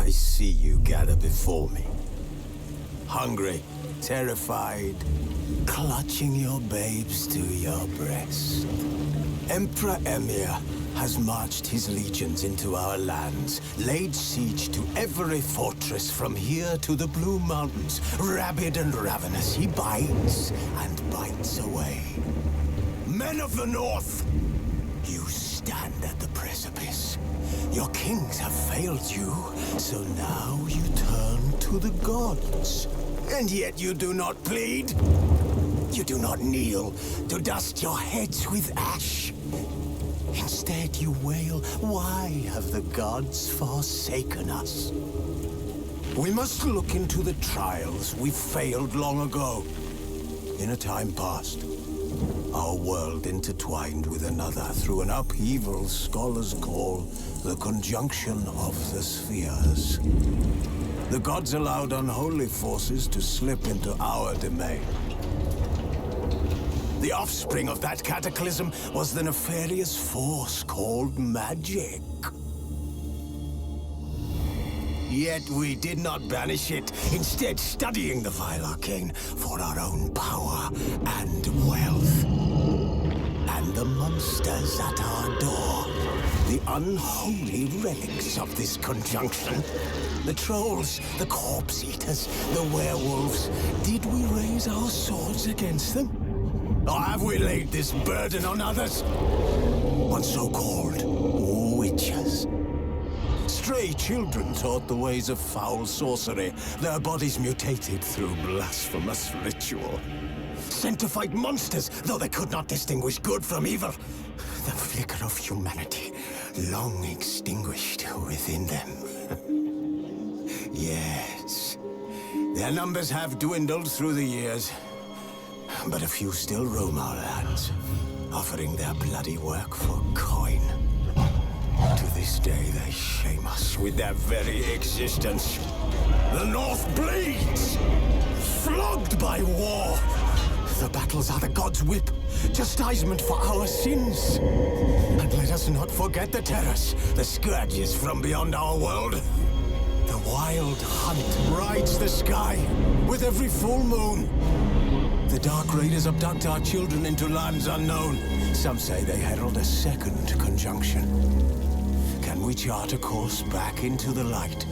I see you gather before me. Hungry, terrified, clutching your babes to your breast. Emperor Emir has marched his legions into our lands, laid siege to every fortress from here to the Blue Mountains. Rabid and ravenous, he bites and bites away. Men of the North, you stand at the precipice. Your kings have failed you, so now you turn to the gods. And yet you do not plead. You do not kneel to dust your heads with ash. Instead you wail, why have the gods forsaken us? We must look into the trials we failed long ago. In a time past, our world intertwined with another through an upheaval scholars call the conjunction of the spheres. The gods allowed unholy forces to slip into our domain. The offspring of that cataclysm was the nefarious force called magic. Yet we did not banish it, instead studying the vile arcane for our own power and wealth. And the monsters at our door, the unholy relics of this conjunction. The trolls, the corpse eaters, the werewolves. Did we raise our swords against them? Or have we laid this burden on others? On so-called witches. Stray children taught the ways of foul sorcery, their bodies mutated through blasphemous ritual. Sent to fight monsters, though they could not distinguish good from evil. The flicker of humanity, long extinguished within them. Yes, their numbers have dwindled through the years. But a few still roam our lands, offering their bloody work for coin. To this day, they shame us with their very existence. The North bleeds, flogged by war. The battles are the gods' whip, chastisement for our sins. And let us not forget the terrors, the scourges from beyond our world. The wild hunt rides the sky with every full moon. The Dark Raiders abduct our children into lands unknown. Some say they herald a second conjunction. Can we chart a course back into the light?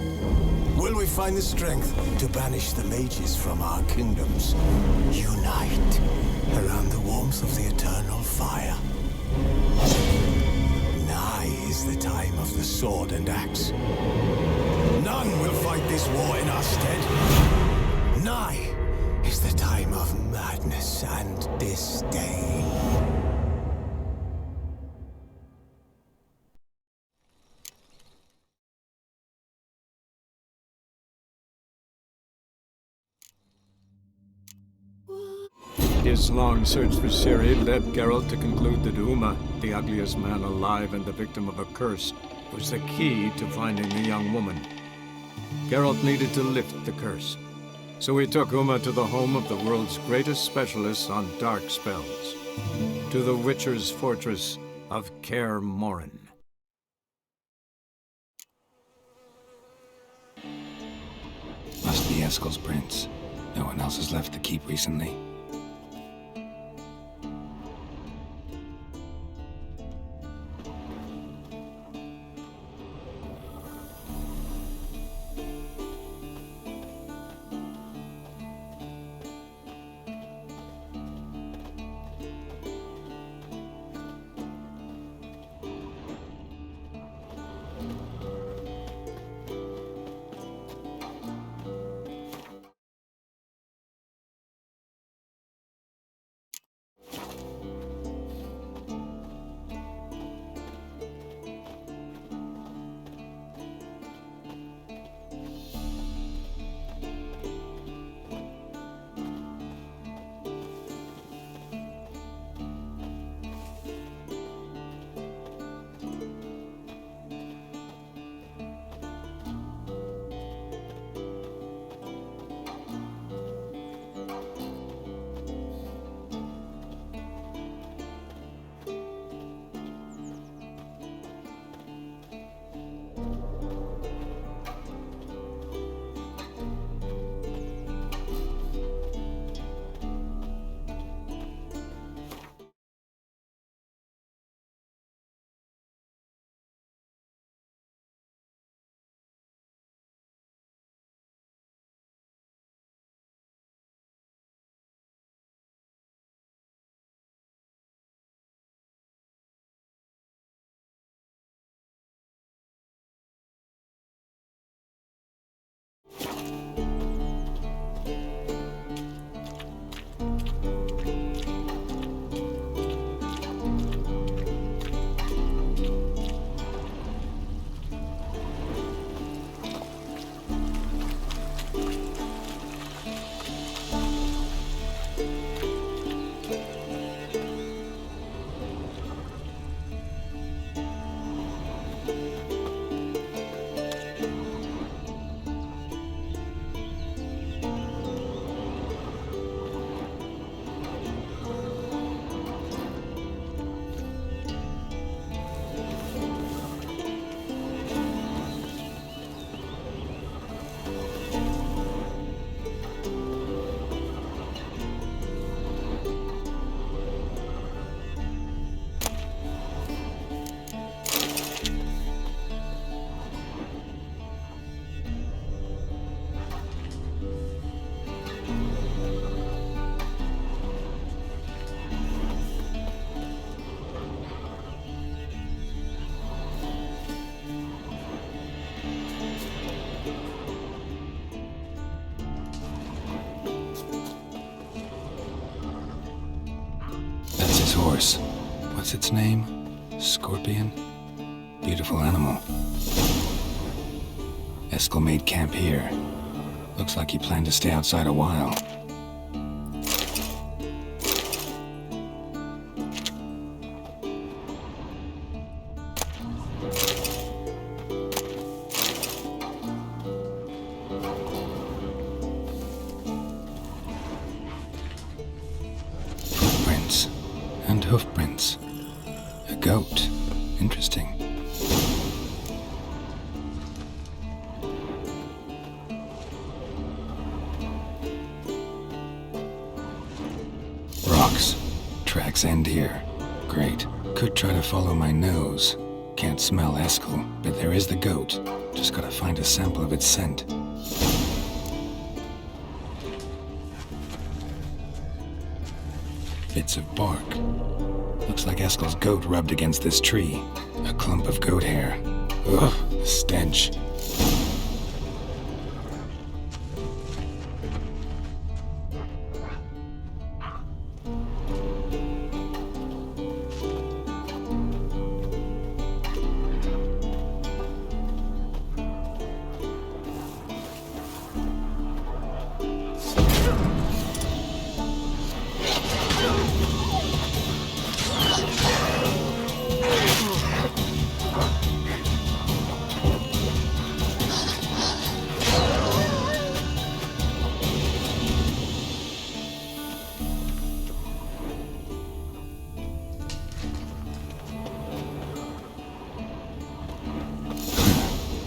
Will we find the strength to banish the mages from our kingdoms? Unite around the warmth of the eternal fire. Nigh is the time of the sword and axe. None will fight this war in our stead. Nigh is the time of madness and disdain. His long search for Цири led Geralt to conclude that Uma, the ugliest man alive and the victim of a curse, was the key to finding the young woman. Geralt needed to lift the curse. So he took Uma to the home of the world's greatest specialists on dark spells, to the Witcher's fortress of Kaer Morhen. Must be Eskel's prince. No one else has left the keep recently. horse. What's its name? Scorpion? Beautiful animal. Eskel made camp here. Looks like he planned to stay outside a while. Footprints and hoofprints. A goat. Interesting. Rocks. Tracks end here. Great. Could try to follow my nose. Can't smell Eskel, but there is the goat. Just gotta find a sample of its scent. Bits of bark. Looks like Eskel's goat rubbed against this tree. A clump of goat hair. Ugh, the stench.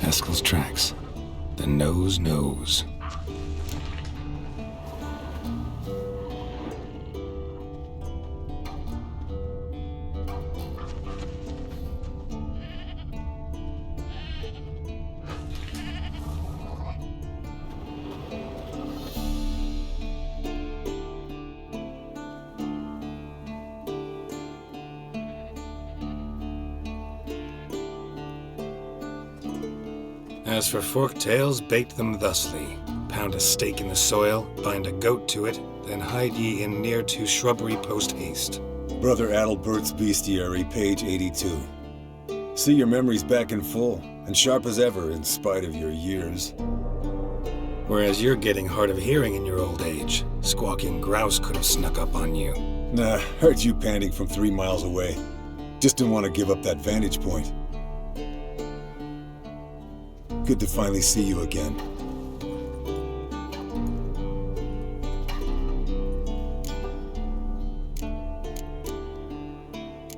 Eskel's tracks. The nose knows. As for forked tails, bake them thusly. Pound a stake in the soil, bind a goat to it, then hide ye in near to shrubbery post haste. Brother Adalbert's Bestiary, page 82. See your memories back in full, and sharp as ever in spite of your years. Whereas you're getting hard of hearing in your old age. Squawking grouse could have snuck up on you. Nah, heard you panting from 3 miles away. Just didn't want to give up that vantage point. Good to finally see you again.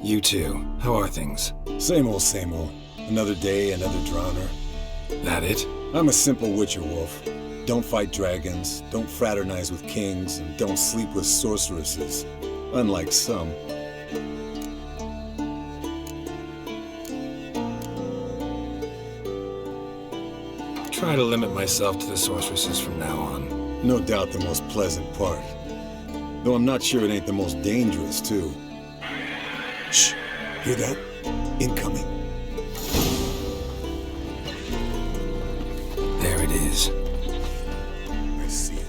You too. How are things? Same old, same old. Another day, another drowner. That it? I'm a simple witcher wolf. Don't fight dragons, don't fraternize with kings, and don't sleep with sorceresses. Unlike some. Try to limit myself to the sorceresses from now on. No doubt the most pleasant part. Though I'm not sure it ain't the most dangerous, too. Shh! Hear that? Incoming. There it is. I see it.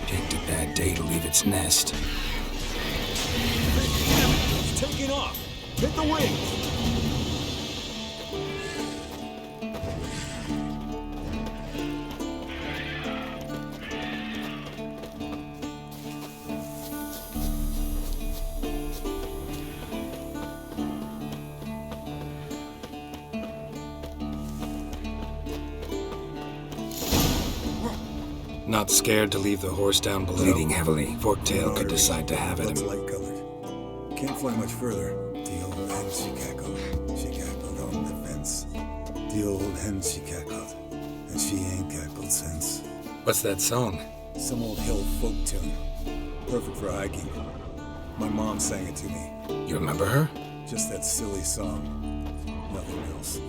Picked a bad day to leave its nest. It's taking off! Hit the wings! Not scared to leave the horse down below. Bleeding heavily. Forktail could decide to have at Blood's him. light colored. Can't fly much further. The old hen she cackled. She cackled on the fence. The old hen she cackled. And she ain't cackled since. What's that song? Some old hill folk tune. Perfect for hiking. My mom sang it to me. You remember her? Just that silly song. Nothing else.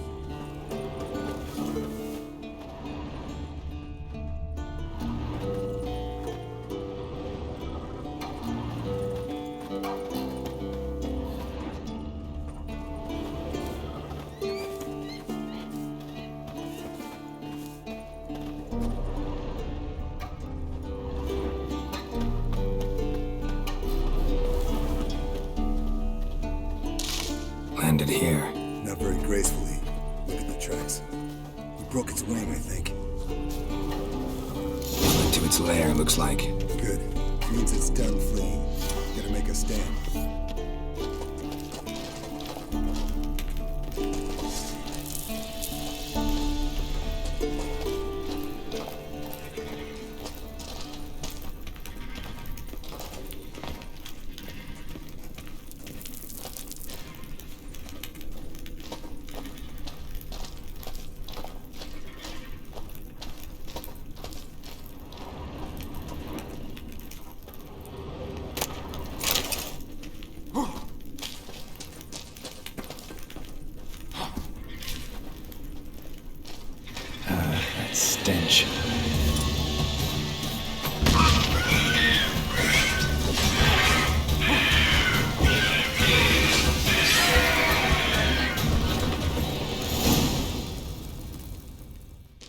Went to its lair, looks like. Good. Means it's done fleeing. Gotta make a stand. That stench.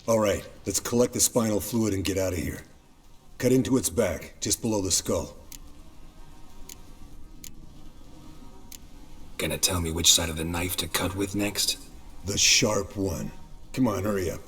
All right, let's collect the spinal fluid and get out of here. Cut into its back, just below the skull. Gonna tell me which side of the knife to cut with next? The sharp one. Come on, hurry up.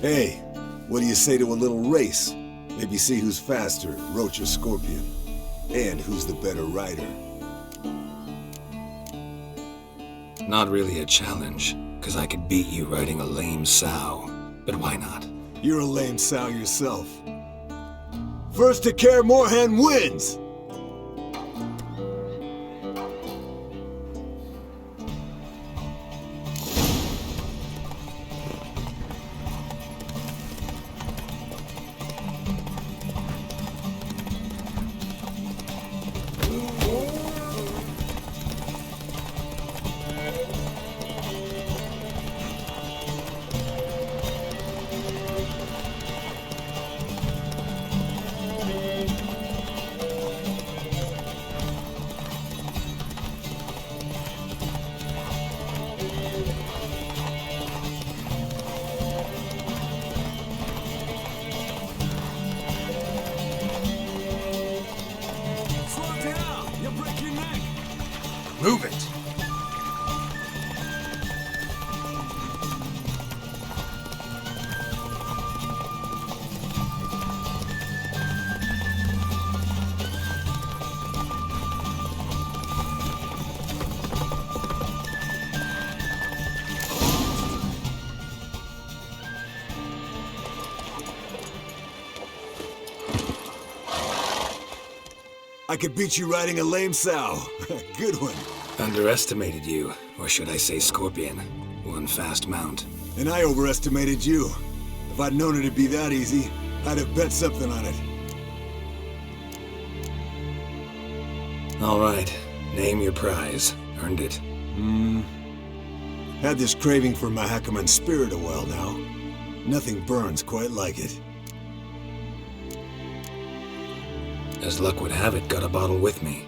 Hey, what do you say to a little race? Maybe see who's faster, Roach or Scorpion. And who's the better rider. Not really a challenge, because I could beat you riding a lame sow. But why not? You're a lame sow yourself. First to Kaer Morhen wins! Move it! I could beat you riding a lame sow. Good one. Underestimated you, or should I say Scorpion. One fast mount. And I overestimated you. If I'd known it'd be that easy, I'd have bet something on it. All right, name your prize. Earned it. Had this craving for Mahakaman's spirit a while now. Nothing burns quite like it. As luck would have it, got a bottle with me.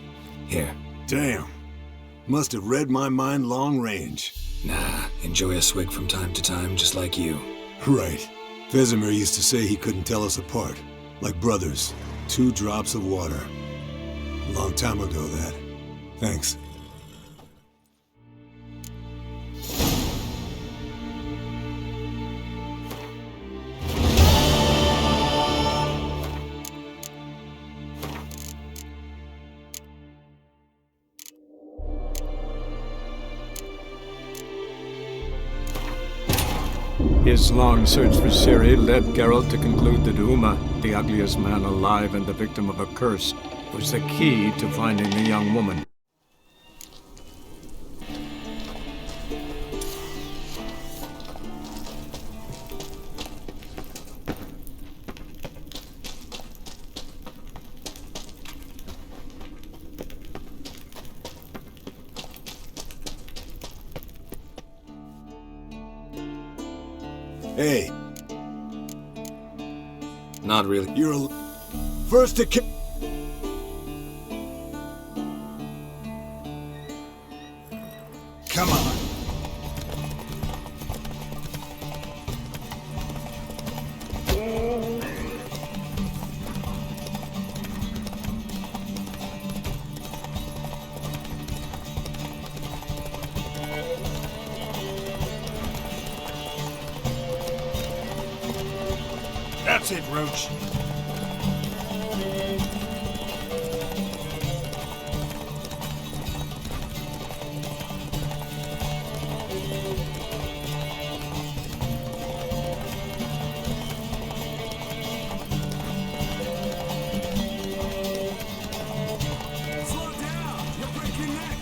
Here. Damn. Must have read my mind long range. Nah, enjoy a swig from time to time, just like you. Right. Vesemir used to say he couldn't tell us apart. Like brothers. 2 drops of water. A long time ago, that. Thanks. His long search for Цири led Geralt to conclude that Uma, the ugliest man alive and the victim of a curse, was the key to finding the young woman. Hey, Not really. you're a... First to kill... Come on. That's it, Roach. Slow down! You'll break your neck!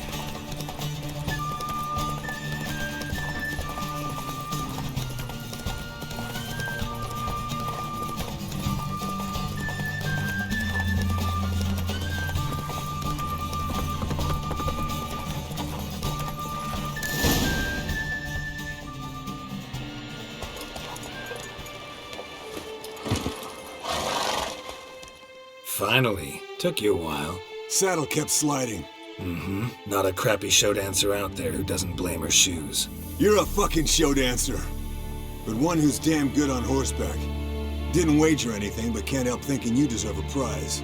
Finally. Took you a while. Saddle kept sliding. Not a crappy show dancer out there who doesn't blame her shoes. You're a fucking show dancer. But one who's damn good on horseback. Didn't wager anything, but can't help thinking you deserve a prize.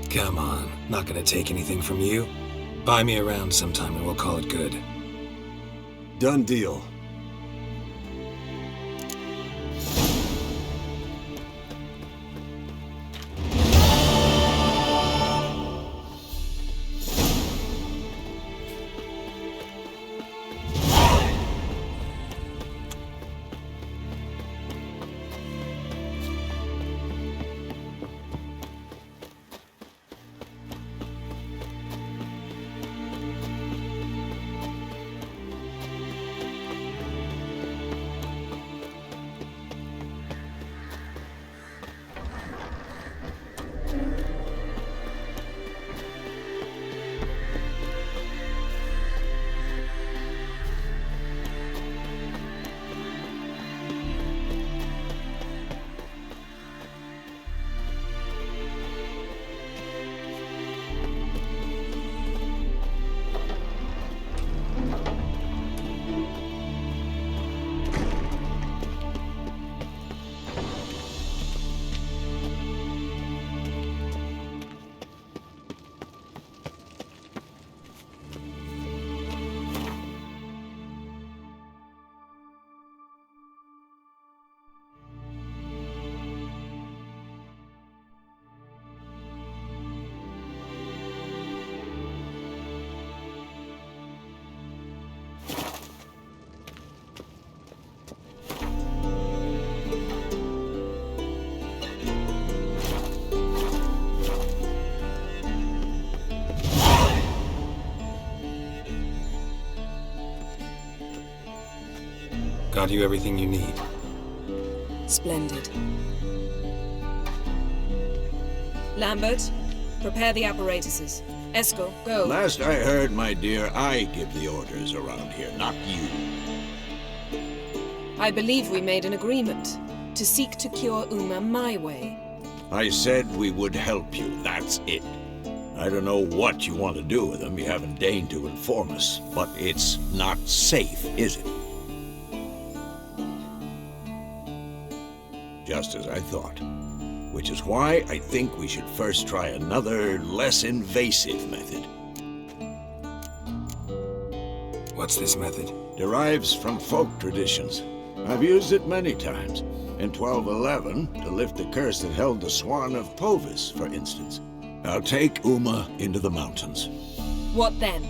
Come on. Not gonna take anything from you. Buy me around sometime and we'll call it good. Done deal. Got you everything you need. Splendid. Lambert, prepare the apparatuses. Eskel, go. Last I heard, my dear, I give the orders around here, not you. I believe we made an agreement to seek to cure Uma my way. I said we would help you, that's it. I don't know what you want to do with them, you haven't deigned to inform us, but it's not safe, is it? Just as I thought. Which is why I think we should first try another, less invasive method. What's this method? Derives from folk traditions. I've used it many times. In 1211, to lift the curse that held the Swan of Povis, for instance. I'll take Uma into the mountains. What then?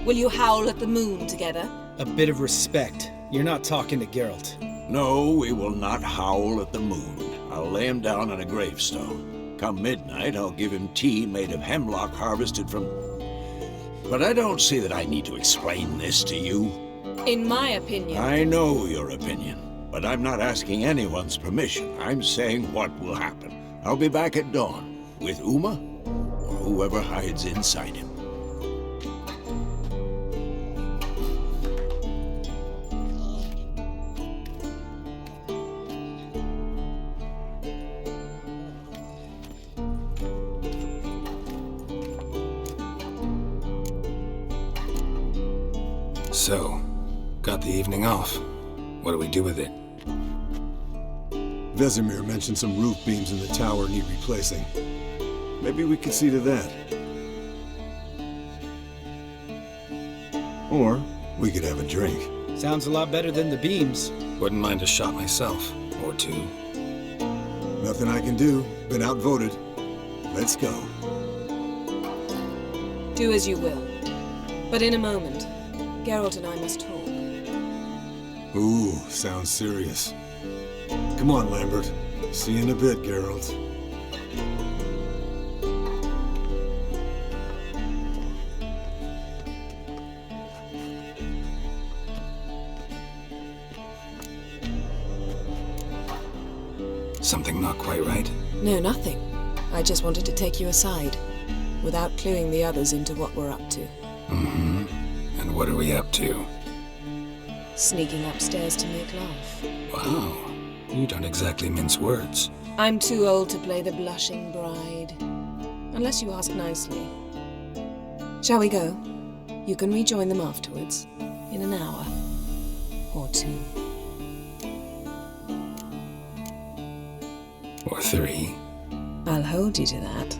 Will you howl at the moon together? A bit of respect. You're not talking to Geralt. No, we will not howl at the moon. I'll lay him down on a gravestone. Come midnight, I'll give him tea made of hemlock harvested from... But I don't see that I need to explain this to you. In my opinion... I know your opinion, but I'm not asking anyone's permission. I'm saying what will happen. I'll be back at dawn, with Uma, or whoever hides inside him. So, got the evening off. What do we do with it? Vesemir mentioned some roof beams in the tower need replacing. Maybe we could see to that. Or we could have a drink. Sounds a lot better than the beams. Wouldn't mind a shot myself, or two. Nothing I can do. Been outvoted. Let's go. Do as you will. But in a moment, Geralt and I must talk. Ooh, sounds serious. Come on, Lambert. See you in a bit, Geralt. Something not quite right? No, nothing. I just wanted to take you aside, without cluing the others into what we're up to. Mm-hmm. And what are we up to? Sneaking upstairs to make love. Wow. You don't exactly mince words. I'm too old to play the blushing bride. Unless you ask nicely. Shall we go? You can rejoin them afterwards, in an hour or two. Or 3. I'll hold you to that.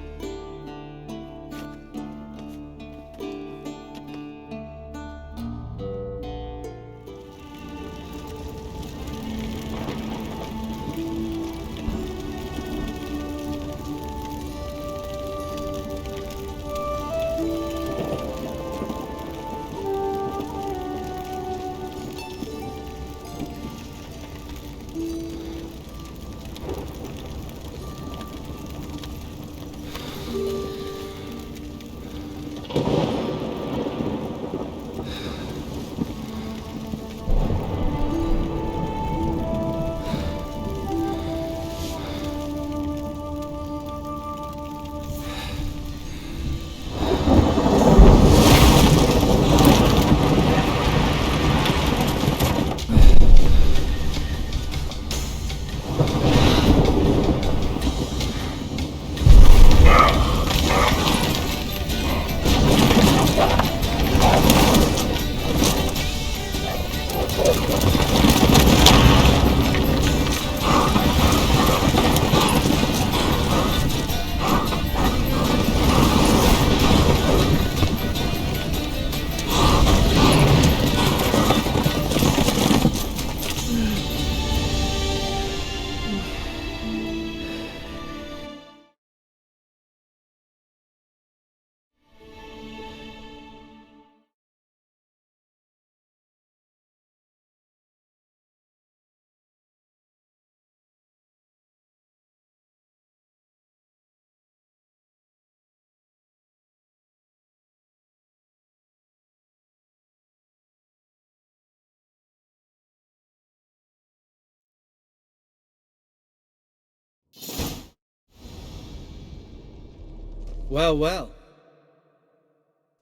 Well, well.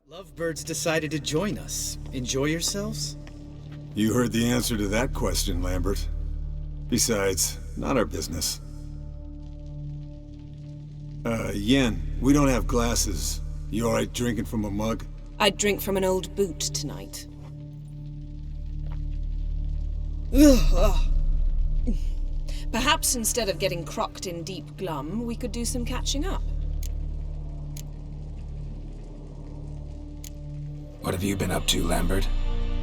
Lovebirds decided to join us. Enjoy yourselves? You heard the answer to that question, Lambert. Besides, not our business. Yen, we don't have glasses. You alright drinking from a mug? I'd drink from an old boot tonight. Perhaps instead of getting crocked in deep glum, we could do some catching up. What have you been up to, Lambert?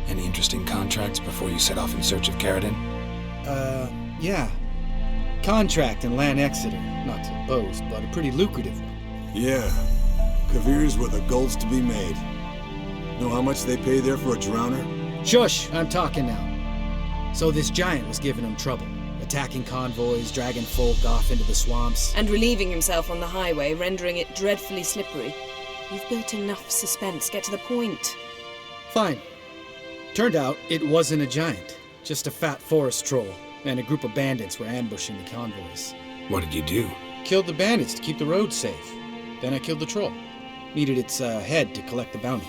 Any interesting contracts before you set off in search of Caradon? Yeah. Contract in Lan Exeter. Not to boast, but a pretty lucrative one. Yeah. Kavir's were the golds to be made. Know how much they pay there for a drowner? Shush! I'm talking now. So this giant was giving him trouble. Attacking convoys, dragging folk off into the swamps. And relieving himself on the highway, rendering it dreadfully slippery. You've built enough suspense. Get to the point. Fine. Turned out it wasn't a giant. Just a fat forest troll. And a group of bandits were ambushing the convoys. What did you do? Killed the bandits to keep the roads safe. Then I killed the troll. Needed its head to collect the bounty.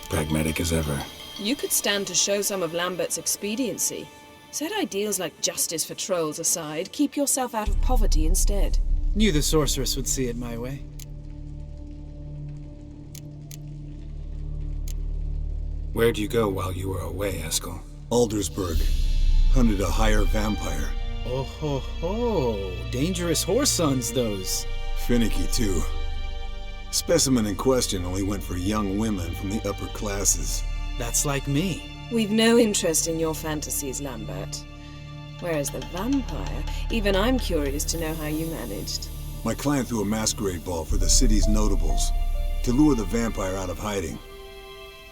Pragmatic as ever. You could stand to show some of Lambert's expediency. Set ideals like justice for trolls aside, keep yourself out of poverty instead. Knew the sorceress would see it my way. Where'd you go while you were away, Eskel? Aldersburg. Hunted a higher vampire. Oh ho ho. Dangerous horse sons, those. Finicky, too. Specimen in question only went for young women from the upper classes. That's like me. We've no interest in your fantasies, Lambert. Whereas the vampire, even I'm curious to know how you managed. My client threw a masquerade ball for the city's notables to lure the vampire out of hiding.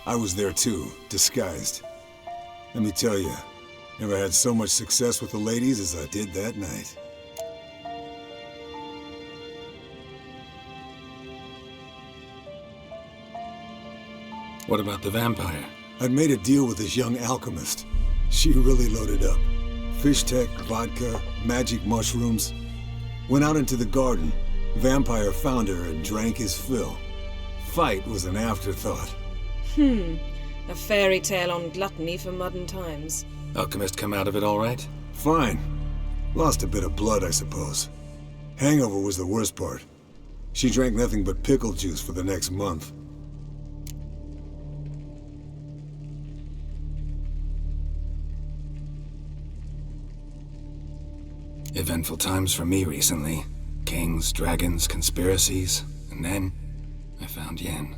I was there too, disguised. Let me tell you, never had so much success with the ladies as I did that night. What about the vampire? I'd made a deal with this young alchemist. She really loaded up. Fish tech, vodka, magic mushrooms. Went out into the garden. Vampire found her and drank his fill. Fight was an afterthought. A fairy tale on gluttony for modern times. Alchemist come out of it all right? Fine. Lost a bit of blood, I suppose. Hangover was the worst part. She drank nothing but pickle juice for the next month. Eventful times for me recently. Kings, dragons, conspiracies, and then I found Yen.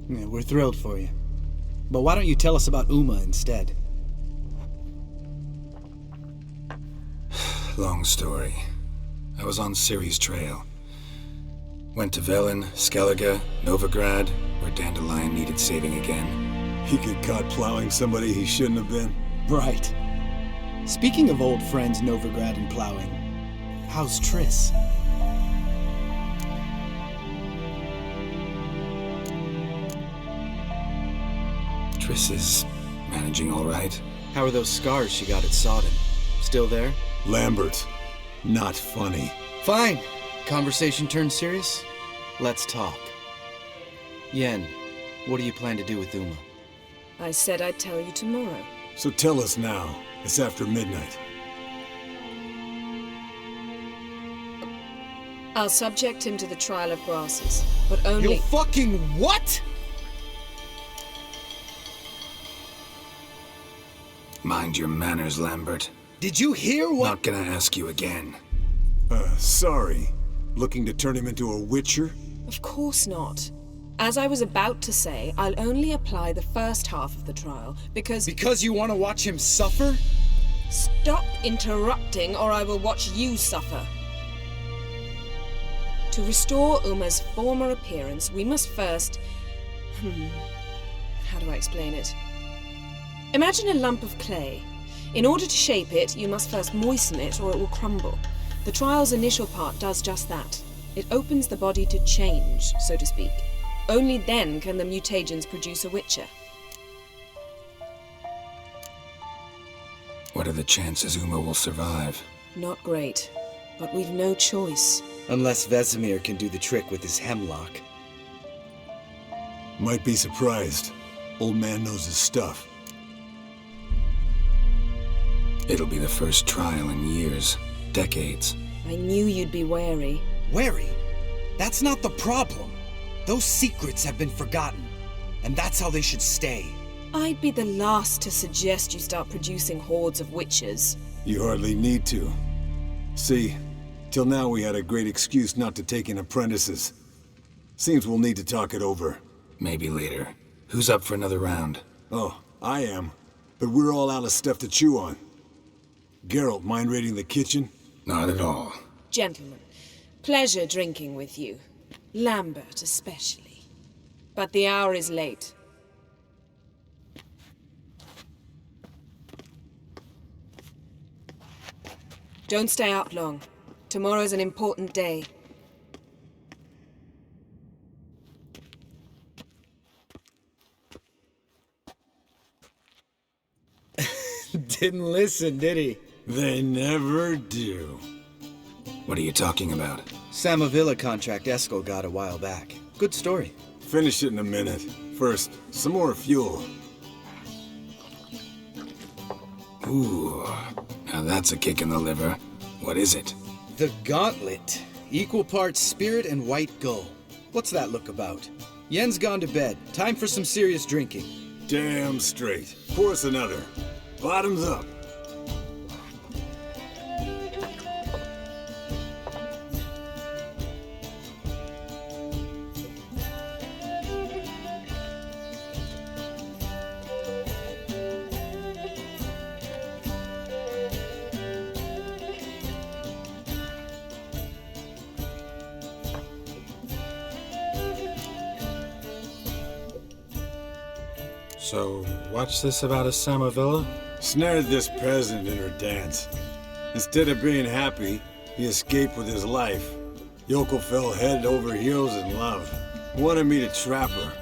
Yeah, we're thrilled for you. But why don't you tell us about Uma instead? Long story. I was on Ciri's trail. Went to Velen, Skellige, Novigrad, where Dandelion needed saving again. He get caught plowing somebody he shouldn't have been. Right. Speaking of old friends Novigrad and plowing, how's Triss? Triss is managing all right. How are those scars she got at Sodden? Still there? Lambert. Not funny. Fine. Conversation turned serious? Let's talk. Yen, what do you plan to do with Uma? I said I'd tell you tomorrow. So tell us now. It's after midnight. I'll subject him to the trial of grasses, but only— You fucking what?! Mind your manners, Lambert. Did you hear what— Not gonna ask you again. Sorry. Looking to turn him into a witcher? Of course not. As I was about to say, I'll only apply the first half of the trial, because— Because you want to watch him suffer? Stop interrupting, or I will watch you suffer. To restore Uma's former appearance, we must first— how do I explain it? Imagine a lump of clay. In order to shape it, you must first moisten it, or it will crumble. The trial's initial part does just that. It opens the body to change, so to speak. Only then can the mutagens produce a witcher. What are the chances Uma will survive? Not great, but we've no choice. Unless Vesemir can do the trick with his hemlock. Might be surprised. Old man knows his stuff. It'll be the first trial in years, decades. I knew you'd be wary. Wary? That's not the problem. Those secrets have been forgotten, and that's how they should stay. I'd be the last to suggest you start producing hordes of witches. You hardly need to. See, till now we had a great excuse not to take in apprentices. Seems we'll need to talk it over. Maybe later. Who's up for another round? Oh, I am. But we're all out of stuff to chew on. Geralt, mind raiding the kitchen? Not at all. Gentlemen, pleasure drinking with you. Lambert especially. But the hour is late. Don't stay up long. Tomorrow's an important day. Didn't listen, did he? They never do. What are you talking about? Samavilla contract Eskel got a while back. Good story. Finish it in a minute. First, some more fuel. Ooh, now that's a kick in the liver. What is it? The Gauntlet. Equal parts spirit and white gull. What's that look about? Yen's gone to bed. Time for some serious drinking. Damn straight. Pour us another. Bottoms up. So, what's this about a Samavilla? Snared this peasant in her dance. Instead of being happy, he escaped with his life. Yokel fell head over heels in love. Wanted me to trap her.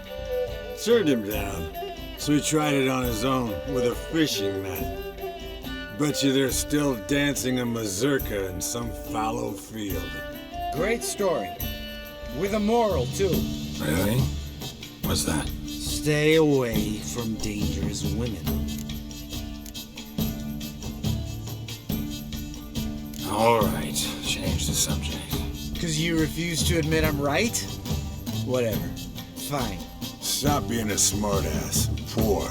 Turned him down, so he tried it on his own with a fishing net. Bet you they're still dancing a mazurka in some fallow field. Great story. With a moral, too. Really? What's that? Stay away from dangerous women. All right, change the subject. Because you refuse to admit I'm right? Whatever. Fine. Stop being a smartass. Poor.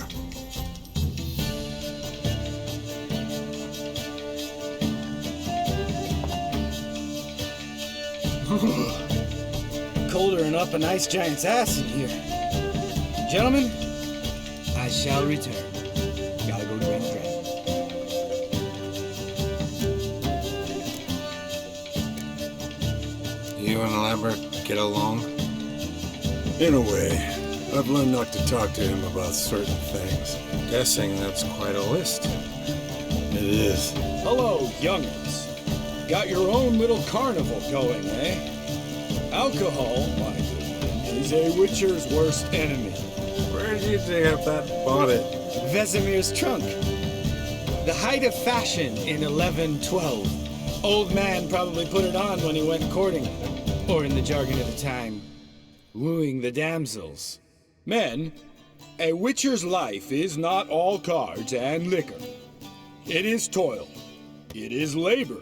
Colder and up a nice giant's ass in here. Gentlemen, I shall return. Gotta go drink. You and Lambert get along? In a way. I've learned not to talk to him about certain things. Guessing that's quite a list. It is. Hello, youngins. Got your own little carnival going, eh? Alcohol, my good, is a witcher's worst enemy. Where did you think that bought it? Vesemir's trunk. The height of fashion in 1112. Old man probably put it on when he went courting. Or in the jargon of the time, wooing the damsels. Men, a witcher's life is not all cards and liquor. It is toil. It is labor.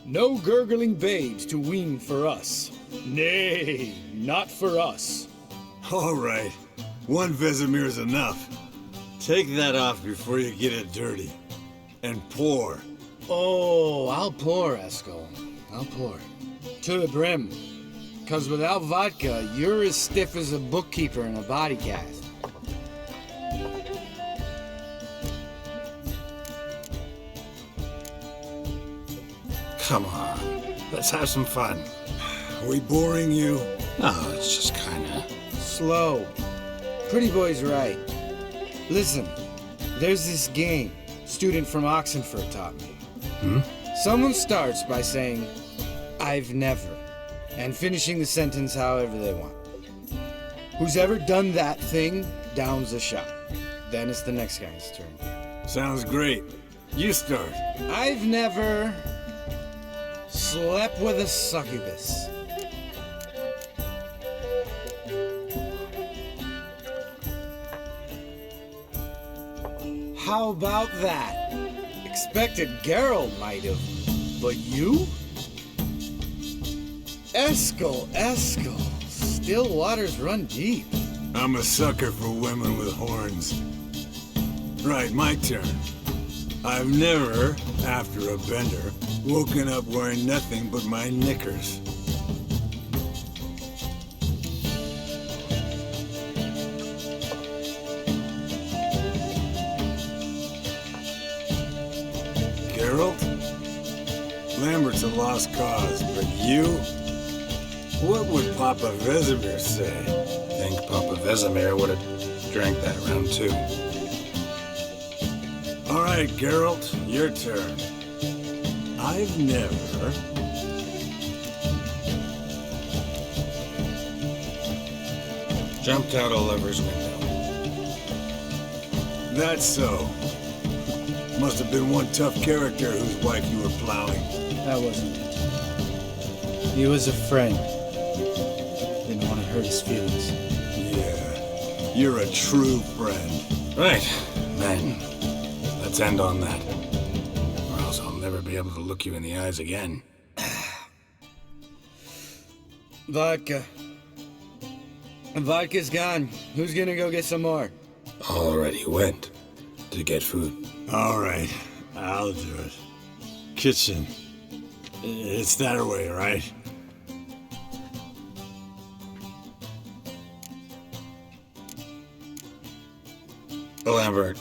No gurgling babes to wean for us. Nay, not for us. All right. One Vesemir's enough. Take that off before you get it dirty. And pour. Oh, I'll pour, Eskel. I'll pour. To the brim. 'Cause without vodka, you're as stiff as a bookkeeper in a body cast. Come on, let's have some fun. Are we boring you? No, it's just kinda... Slow. Pretty boy's right. Listen, there's this game student from Oxenford taught me. Someone starts by saying, I've never, and finishing the sentence however they want. Who's ever done that thing downs a shot. Then it's the next guy's turn. Sounds great. You start. I've never slept with a succubus. How about that? Expected Geralt might have, but you? Eskel. Still waters run deep. I'm a sucker for women with horns. Right, my turn. I've never, after a bender, woken up wearing nothing but my knickers. Geralt? Lambert's a lost cause, but you? What would Papa Vesemir say? I think Papa Vesemir would have drank that round too. All right, Geralt, your turn. I've never... Jumped out a lover's window. That's so. Must have been one tough character whose wife you were plowing. That wasn't it. He was a friend. Didn't want to hurt his feelings. Yeah, you're a true friend. Right, then. Let's end on that. Or else I'll never be able to look you in the eyes again. Vodka. Vodka's gone. Who's gonna go get some more? Already went to get food. All right, I'll do it. Kitchen. It's that way, right? Lambert,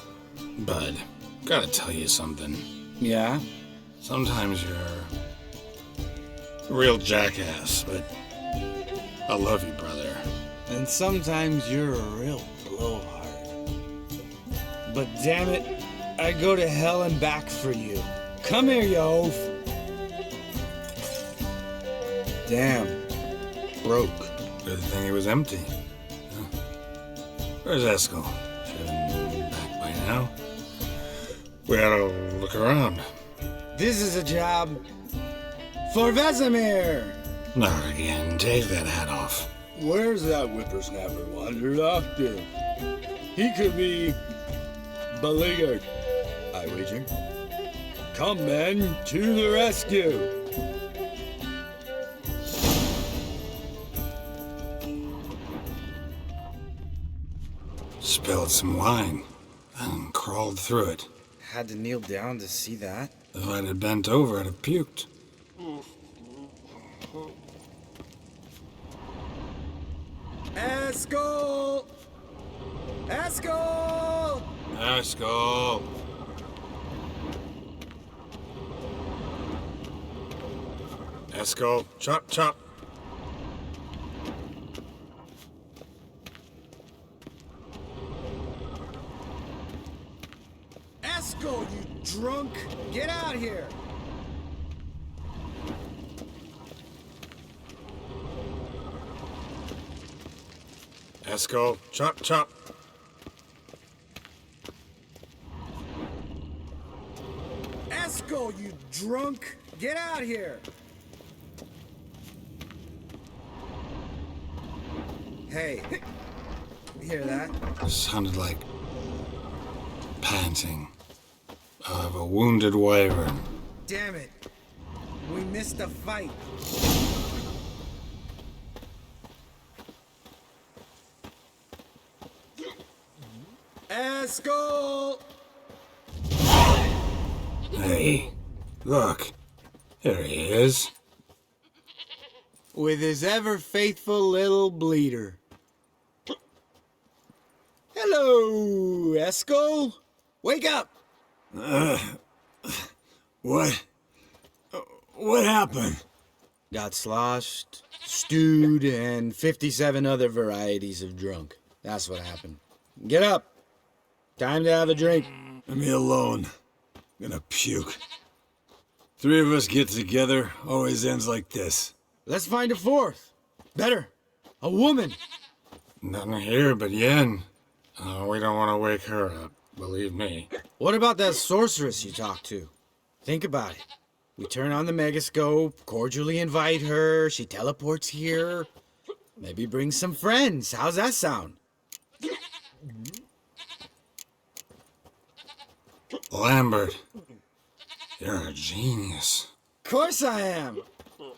bud, gotta tell you something. Yeah? Sometimes you're a real jackass, but I love you, brother. And sometimes you're a real blowhard. But damn it, I'd go to hell and back for you. Come here, you oaf. Damn. Broke. Good thing it was empty. Huh? Where's Eskel? Should have been back by now. We ought to look around. This is a job for Vesemir. Not again. Take that hat off. Where's that whippersnapper wandered off to? He could be beleaguered, I wager. Come, men, to the rescue! Spilled some wine and crawled through it. Had to kneel down to see that. If I'd have bent over, I'd have puked. Eskel! Eskel! Eskel! Eskel, chop, chop. Eskel, you drunk! Get out here! Eskel, chop, chop. Eskel, you drunk! Get out here! Hey, you hear that? Sounded like panting of a wounded wyvern. Damn it! We missed a fight. Eskel! Hey, look. Here he is. With his ever-faithful little bleeder. Hello, Eskel! Wake up! What? What happened? Got sloshed, stewed, and 57 other varieties of drunk. That's what happened. Get up. Time to have a drink. Leave me alone. I'm gonna puke. Three of us get together, always ends like this. Let's find a fourth. Better. A woman. Nothing here but Yen. We don't want to wake her up, believe me. What about that sorceress you talked to? Think about it. We turn on the megascope, cordially invite her, she teleports here. Maybe bring some friends. How's that sound? Lambert, you're a genius. Of course I am.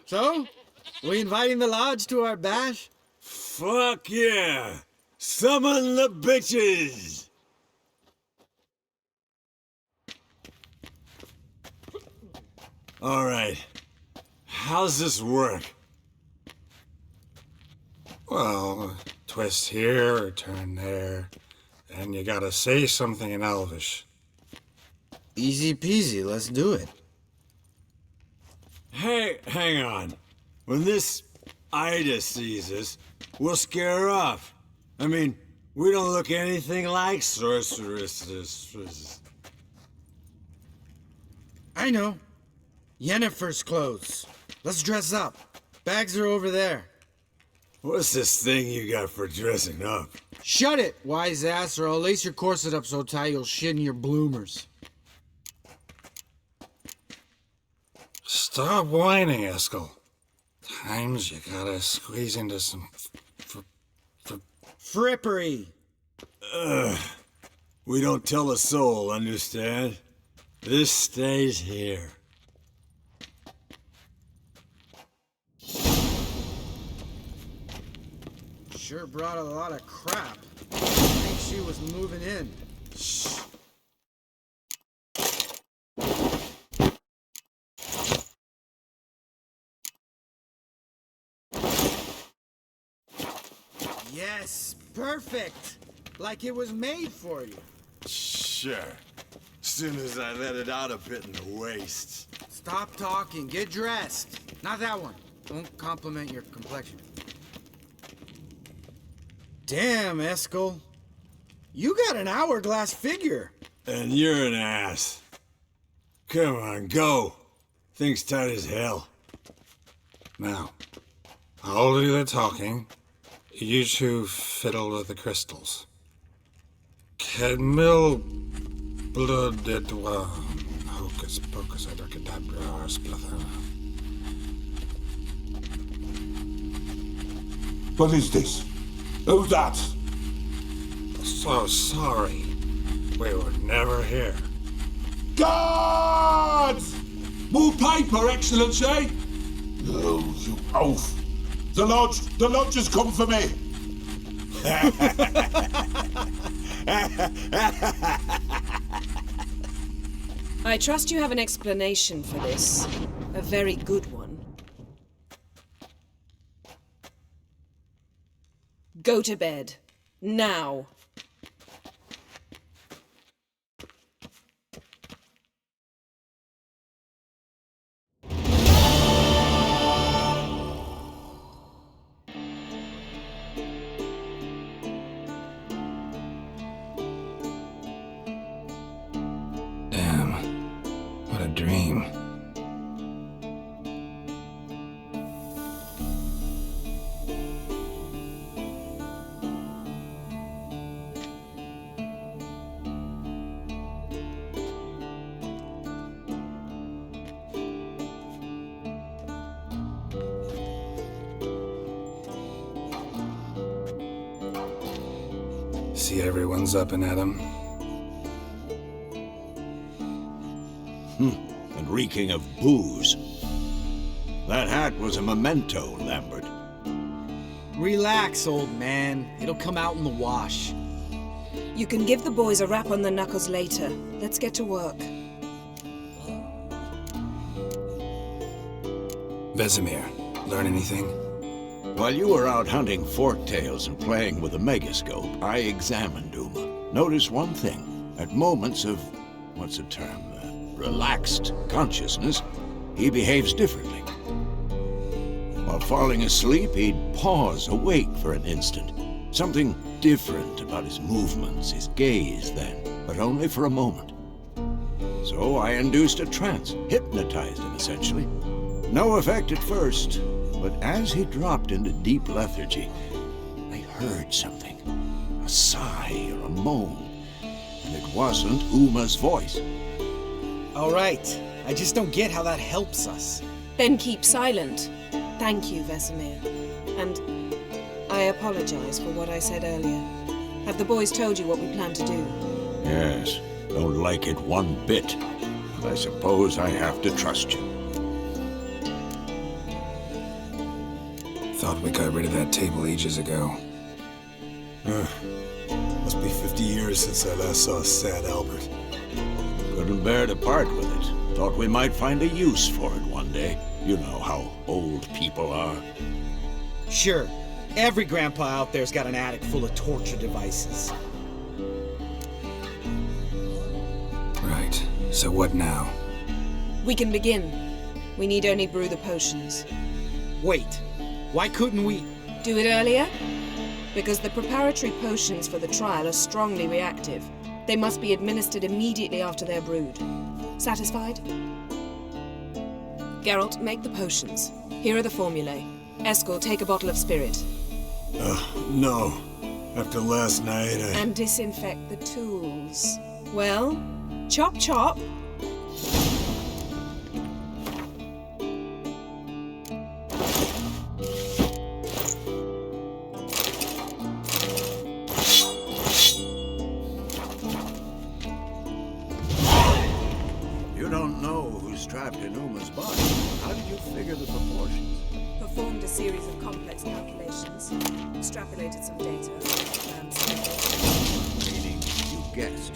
So, we inviting the lodge to our bash? Fuck yeah! Summon the bitches! All right. How's this work? Well, twist here or turn there, and you gotta say something in Elvish. Easy peasy, let's do it. Hey, hang on. When this Ida sees us, we'll scare her off. I mean, we don't look anything like sorceresses. I know. Yennefer's clothes. Let's dress up. Bags are over there. What's this thing you got for dressing up? Shut it, wise ass, or I'll lace your corset up so tight you'll shit in your bloomers. Stop whining, Eskel. Times you gotta squeeze into some Frippery. We don't tell a soul, understand? This stays here. sure brought a lot of crap. I think she was moving in. Shh. Yes, perfect. Like it was made for you. Sure. Soon as I let it out a bit in the waist. Stop talking. Get dressed. Not that one. Won't compliment your complexion. Damn, Eskel. You got an hourglass figure. And you're an ass. Come on, go. Thing's tight as hell. Now, I'll do the talking. You two fiddle with the crystals. Camille blood et hocus pocus abracadabra splather. What is this? Who's that? So sorry. We were never here. Guards! More paper, Excellency! No, you oaf. The lodge has come for me. I trust you have an explanation for this. A very good one. Go to bed. Now. Damn. What a dream. See everyone's up and at 'em. And reeking of booze. That hat was a memento, Lambert. Relax, old man. It'll come out in the wash. You can give the boys a rap on the knuckles later. Let's get to work. Vesemir, learn anything? While you were out hunting forktails and playing with a megascope, I examined Uma. Notice one thing. At moments of, what's the term, relaxed consciousness, he behaves differently. While falling asleep, he'd pause, awake for an instant. Something different about his movements, his gaze then, but only for a moment. So I induced a trance, hypnotized him essentially. No effect at first, but as he dropped into deep lethargy, I heard something. A sigh or a moan. And it wasn't Uma's voice. All right. I just don't get how that helps us. Then keep silent. Thank you, Vesemir. And I apologize for what I said earlier. Have the boys told you what we plan to do? Yes, don't like it one bit. But I suppose I have to trust you. Thought we got rid of that table ages ago. Must be 50 years since I last saw sad Albert. Couldn't bear to part with it. Thought we might find a use for it one day. You know how old people are. Sure. Every grandpa out there's got an attic full of torture devices. Right. So what now? We can begin. We need only brew the potions. Wait. Why couldn't we? Do it earlier? Because the preparatory potions for the trial are strongly reactive. They must be administered immediately after they're brewed. Satisfied? Geralt, make the potions. Here are the formulae. Eskel, take a bottle of spirit. No. After last night, And disinfect the tools. Well, chop chop. You don't know who's trapped in Uma's body. How did you figure the proportions? The performed a series of complex calculations, extrapolated some data, Meaning you guessed.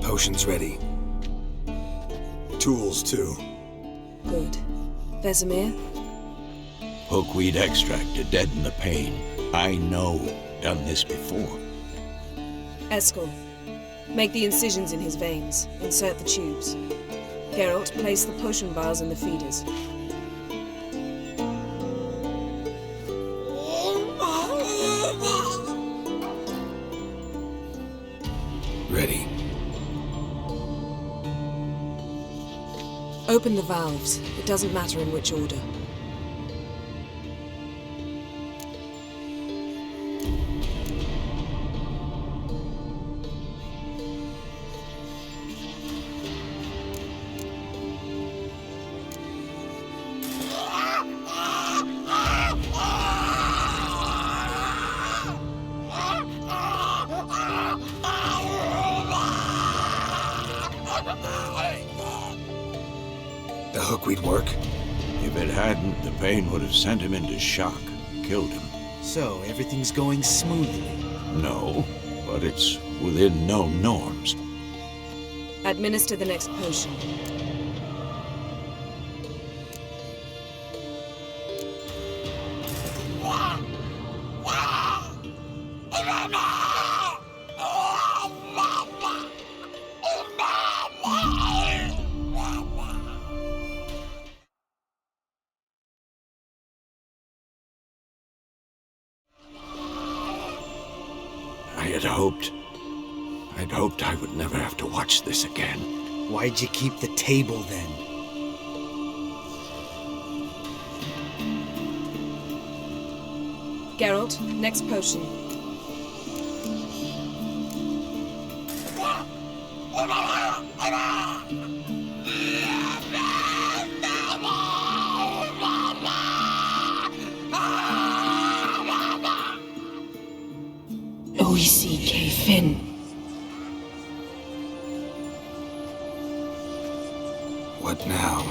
Potion's ready. Tools, too. Good. Vesemir? Hookweed extract to deaden the pain. I know. Done this before. Eskel. Make the incisions in his veins. Insert the tubes. Geralt, place the potion vials in the feeders. Ready. Open the valves. It doesn't matter in which order. The hookweed work? If it hadn't, the pain would have sent him into shock, killed him. So, everything's going smoothly. No, but it's within known norms. Administer the next potion. I'd hoped I would never have to watch this again. Why'd you keep the table then? Geralt, next potion. O-E-C-K Finn. What now?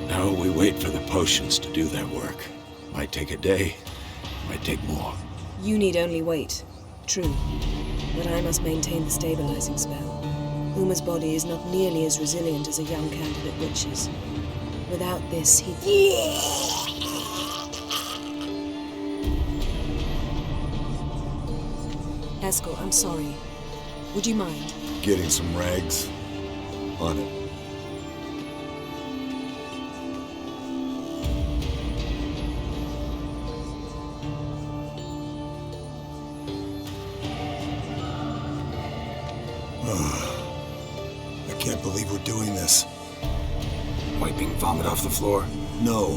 Now we wait for the potions to do their work. Might take a day, might take more. You need only wait. True. But I must maintain the stabilizing spell. Uma's body is not nearly as resilient as a young candidate witch's. Without this, Eskel, I'm sorry. Would you mind? Getting some rags. On it. I can't believe we're doing this. Wiping vomit off the floor? No.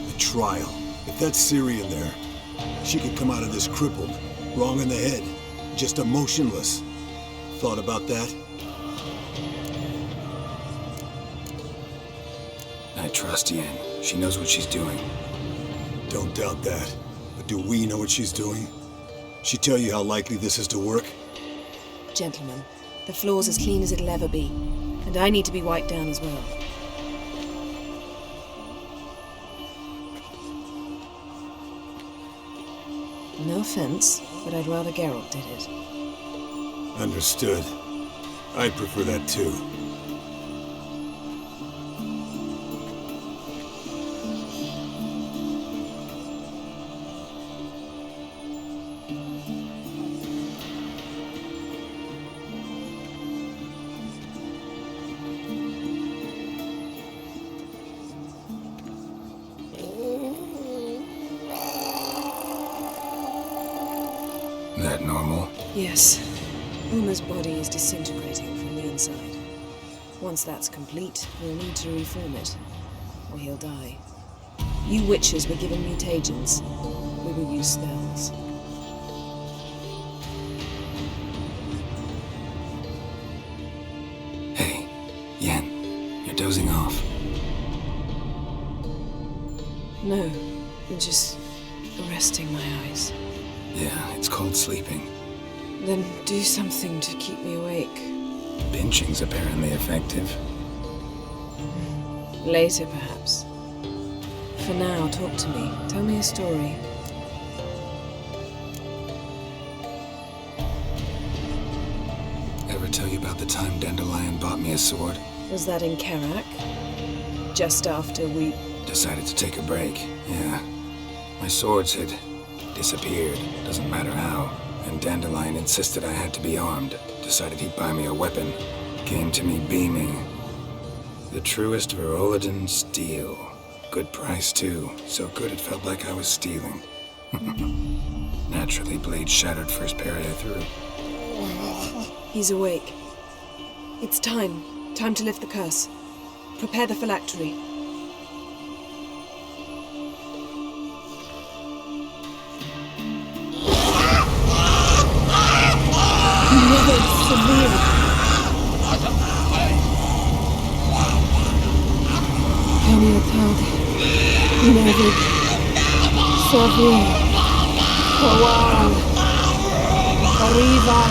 The trial. If that's Цири in there, she could come out of this crippled, wrong in the head, just emotionless. Thought about that? I trust Yen. She knows what she's doing. Don't doubt that. But do we know what she's doing? She tell you how likely this is to work? Gentlemen, the floor's as clean as it'll ever be. And I need to be wiped down as well. No offense, but I'd rather Geralt did it. Understood. I'd prefer that too. That normal? Yes. Uma's body is disintegrating from the inside. Once that's complete, we'll need to reform it, or he'll die. You witches were given mutagens. We will use spells. Hey, Yen, you're dozing off. No, I'm just resting my eyes. Yeah, it's called sleeping. Then do something to keep me awake. Pinching's apparently effective. Later, perhaps. For now, talk to me. Tell me a story. Ever tell you about the time Dandelion bought me a sword? Was that in Kerak? Just after we... Decided to take a break, yeah. My swords had disappeared, doesn't matter how. And Dandelion insisted I had to be armed. Decided he'd buy me a weapon. Came to me beaming. The truest Verolidan steel. Good price, too. So good it felt like I was stealing. Naturally, blade shattered first parry I threw. He's awake. It's time. Time to lift the curse. Prepare the phylactery. Nevid, Savir, Kawal, Arriva,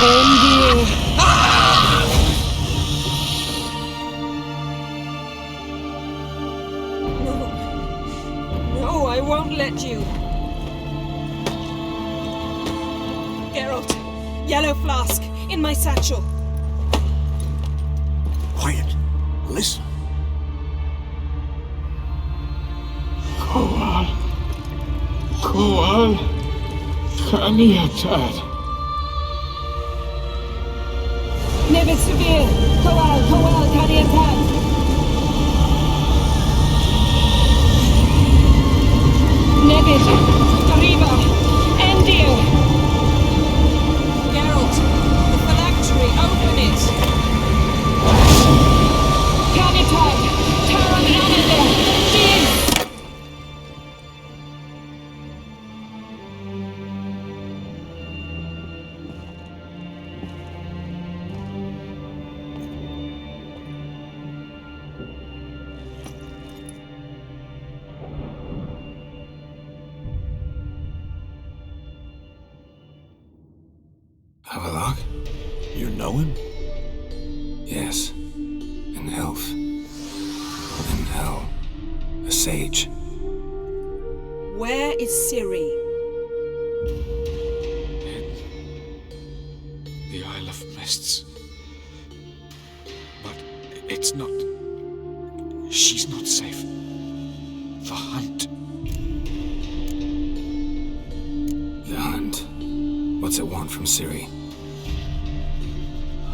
Endir. No, I won't let you. Geralt, yellow flask, in my satchel. Quiet. Listen. Kowal, Kaniatad. Nevid Savir, Kowal, Kaniatad. Nevid, Arriva, Endir. Geralt, the phylactery, open it. Kaniatad, Taran Anandar, Jin. Havelock? You know him? Yes. An elf. In hell. A sage. Where is Цири? The Isle of Mists. But it's not... She's not safe. The hunt. The hunt. What's it want from Цири?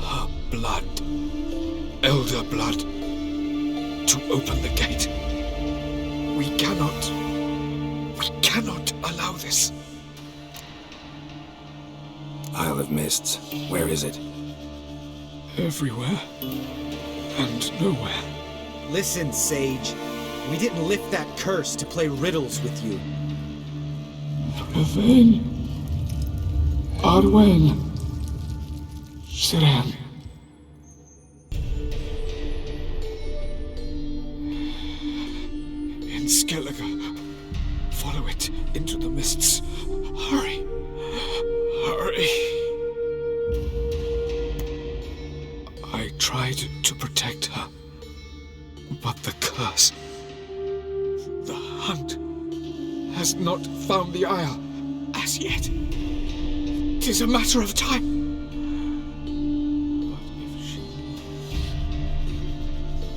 Her blood. Elder blood. To open the gate. We cannot allow this. Isle of Mists. Where is it? Everywhere. And nowhere. Listen, Sage. We didn't lift that curse to play riddles with you. Yvain. Arwen. Siren. In Skellige. Follow it into the mists. Hurry. Hurry. I tried to protect her. But the curse. The hunt has not found the Isle as yet. 'Tis a matter of time. But if she...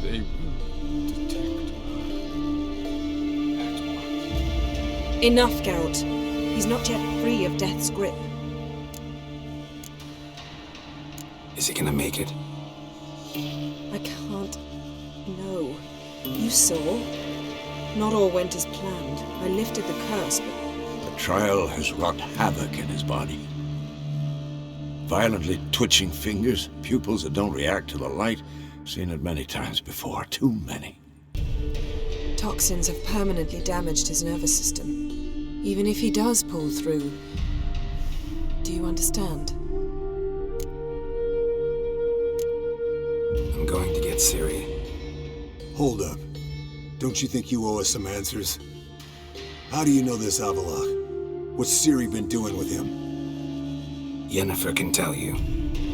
They will detect her at once. Enough, Geralt. He's not yet free of death's grip. Is he gonna make it? I can't... No. You saw? Not all went as planned. I lifted the curse, but... The trial has wrought havoc in his body. Violently twitching fingers, pupils that don't react to the light. Seen it many times before, too many. Toxins have permanently damaged his nervous system. Even if he does pull through, do you understand? I'm going to get Цири. Hold up. Don't you think you owe us some answers? How do you know this Avalok? What's Цири been doing with him? Yennefer can tell you.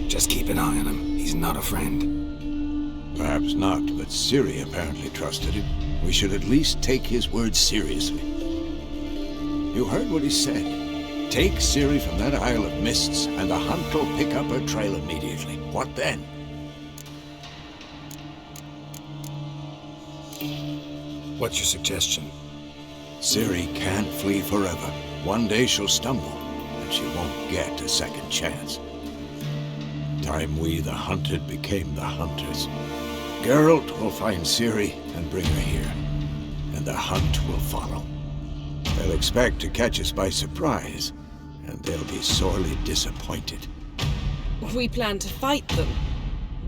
Just keep an eye on him. He's not a friend. Perhaps not, but Цири apparently trusted him. We should at least take his words seriously. You heard what he said. Take Цири from that Isle of Mists, and the hunt will pick up her trail immediately. What then? What's your suggestion? Циri can't flee forever. One day she'll stumble, and she won't get a second chance. Time we, the hunted, became the hunters. Geralt will find Цири and bring her here, and the hunt will follow. They'll expect to catch us by surprise, and they'll be sorely disappointed. We plan to fight them.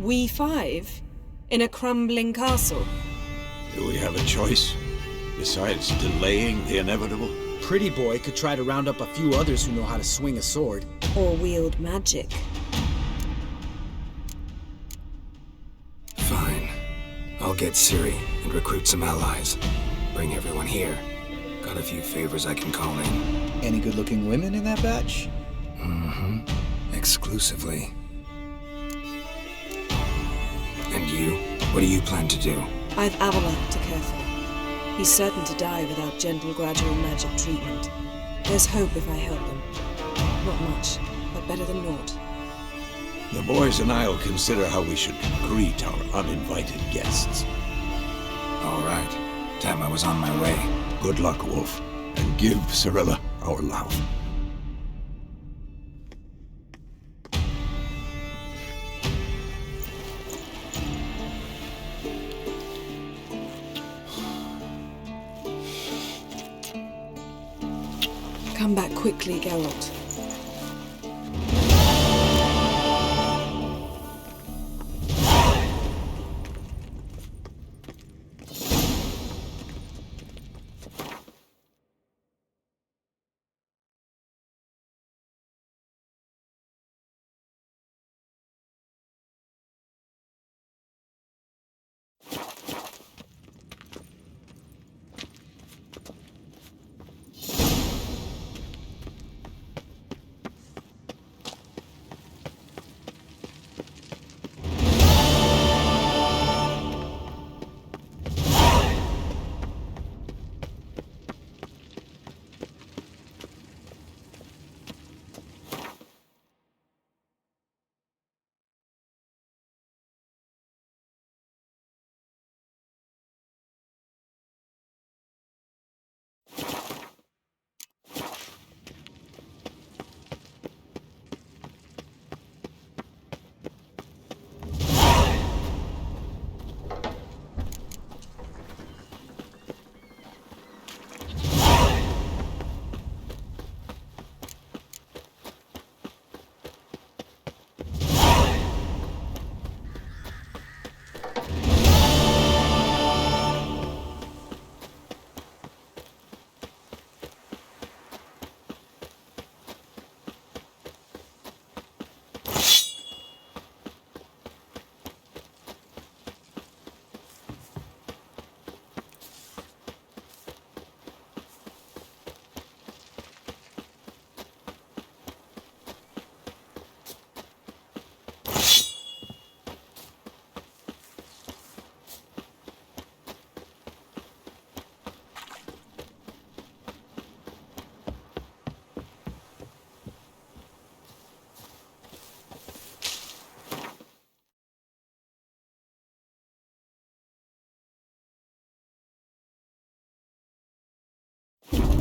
We five? In a crumbling castle? Do we have a choice? Besides delaying the inevitable? Pretty boy could try to round up a few others who know how to swing a sword. Or wield magic. Fine. I'll get Цири and recruit some allies. Bring everyone here. Got a few favors I can call in. Any good-looking women in that batch? Mm-hmm. Exclusively. And you? What do you plan to do? I've Avalok to care for. He's certain to die without gentle, gradual magic treatment. There's hope if I help him. Not much, but better than naught. The boys and I'll consider how we should greet our uninvited guests. All right. Damn, I was on my way. Good luck, Wolf, and give Cirilla our love. Come back quickly, Geralt.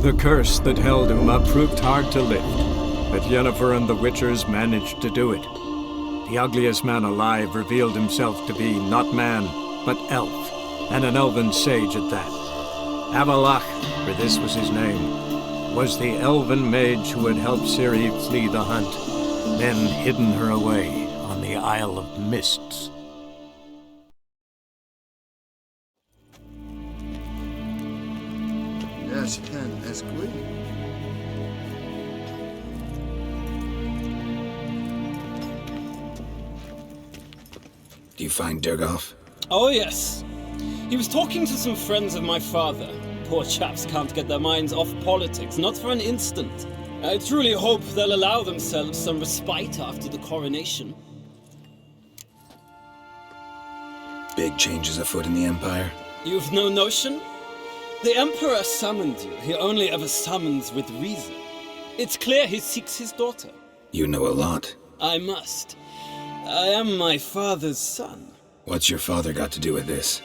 The curse that held Uma proved hard to lift, but Yennefer and the Witchers managed to do it. The ugliest man alive revealed himself to be not man, but elf, and an elven sage at that. Avalok, for this was his name, was the elven mage who had helped Цири flee the hunt. then hidden her away on the Isle of Mists. Yes, can ask Queen. Do you find Durgoff? Oh, yes. He was talking to some friends of my father. Poor chaps can't get their minds off politics, not for an instant. I truly hope they'll allow themselves some respite after the coronation. Big changes afoot in the Empire? You've no notion? The Emperor summoned you. He only ever summons with reason. It's clear he seeks his daughter. You know a lot. I must. I am my father's son. What's your father got to do with this?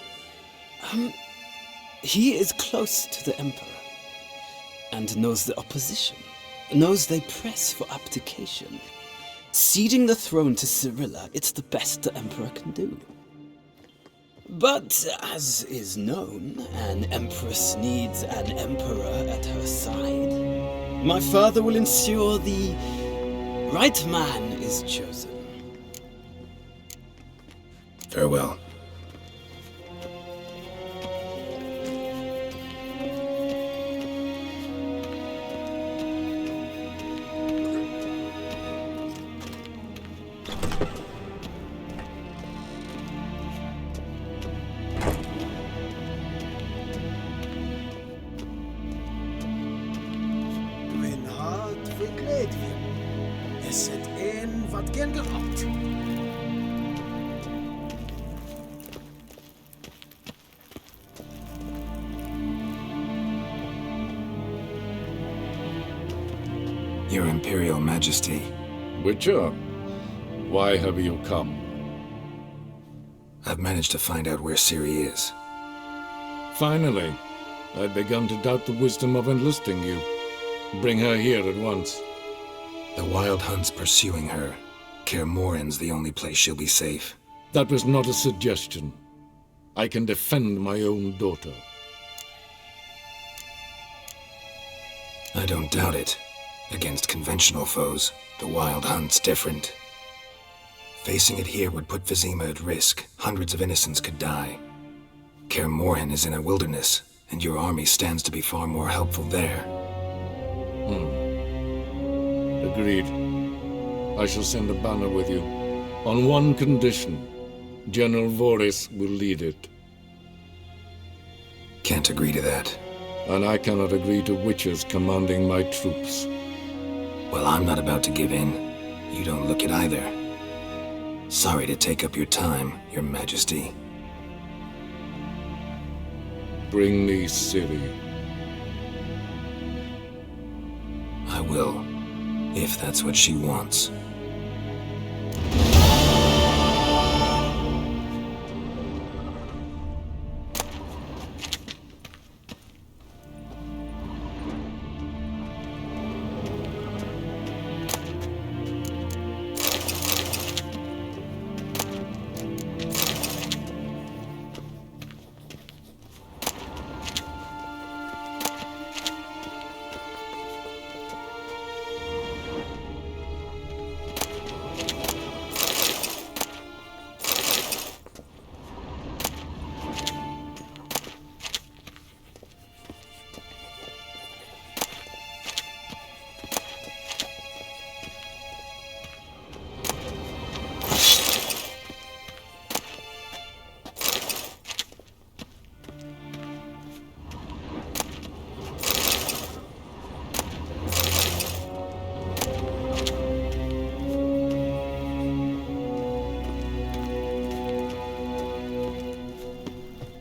He is close to the Emperor. And knows the opposition. Knows they press for abdication. Ceding the throne to Cirilla, it's the best the Emperor can do. But, as is known, an Empress needs an Emperor at her side. My father will ensure the right man is chosen. Farewell. Your Imperial Majesty. Witcher, why have you come? I've managed to find out where Цири is. Finally. I'd begun to doubt the wisdom of enlisting you. Bring her here at once. The Wild Hunt's pursuing her. Kaer Morhen's the only place she'll be safe. That was not a suggestion. I can defend my own daughter. I don't doubt it. Against conventional foes, the Wild Hunt's different. Facing it here would put Vizima at risk. Hundreds of innocents could die. Kaer Morhen is in a wilderness, and your army stands to be far more helpful there. Agreed. I shall send a banner with you. On one condition. General Voris will lead it. Can't agree to that. And I cannot agree to witches commanding my troops. Well, I'm not about to give in. You don't look it either. Sorry to take up your time, Your Majesty. Bring me Цири. I will, if that's what she wants.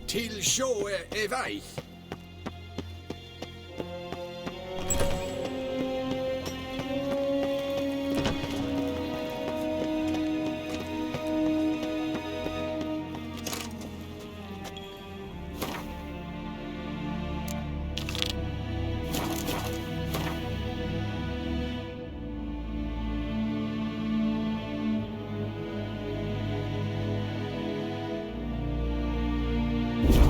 Till sjået er vei.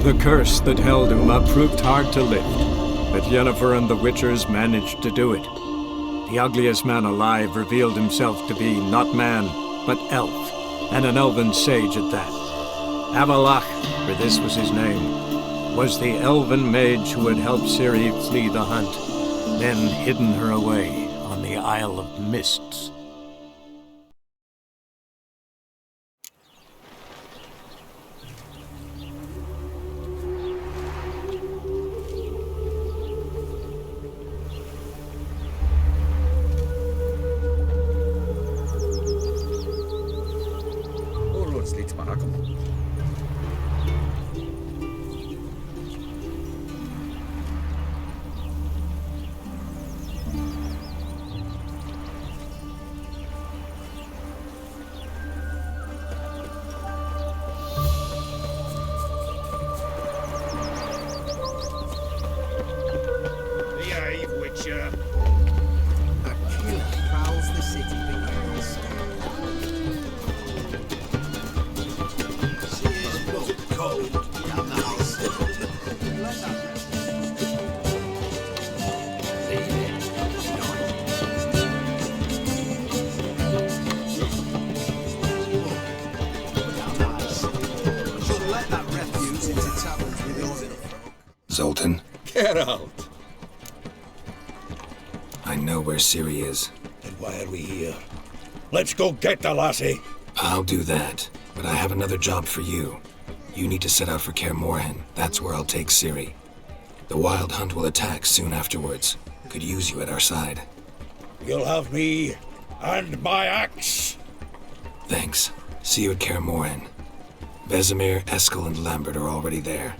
The curse that held Uma proved hard to lift, but Yennefer and the Witchers managed to do it. the ugliest man alive revealed himself to be not man, but elf, and an elven sage at that. Avalach, for this was his name, was the elven mage who had helped Цири flee the hunt, then hidden her away on the Isle of Mists. Zoltan? Get out! I know where Цири is. Then why are we here? Let's go get the lassie! I'll do that, but I have another job for you. You need to set out for Kaer Morhen. That's where I'll take Цири. The Wild Hunt will attack soon afterwards. Could use you at our side. You'll have me and my axe! Thanks. See you at Kaer Morhen. Vesemir, Eskel, and Lambert are already there.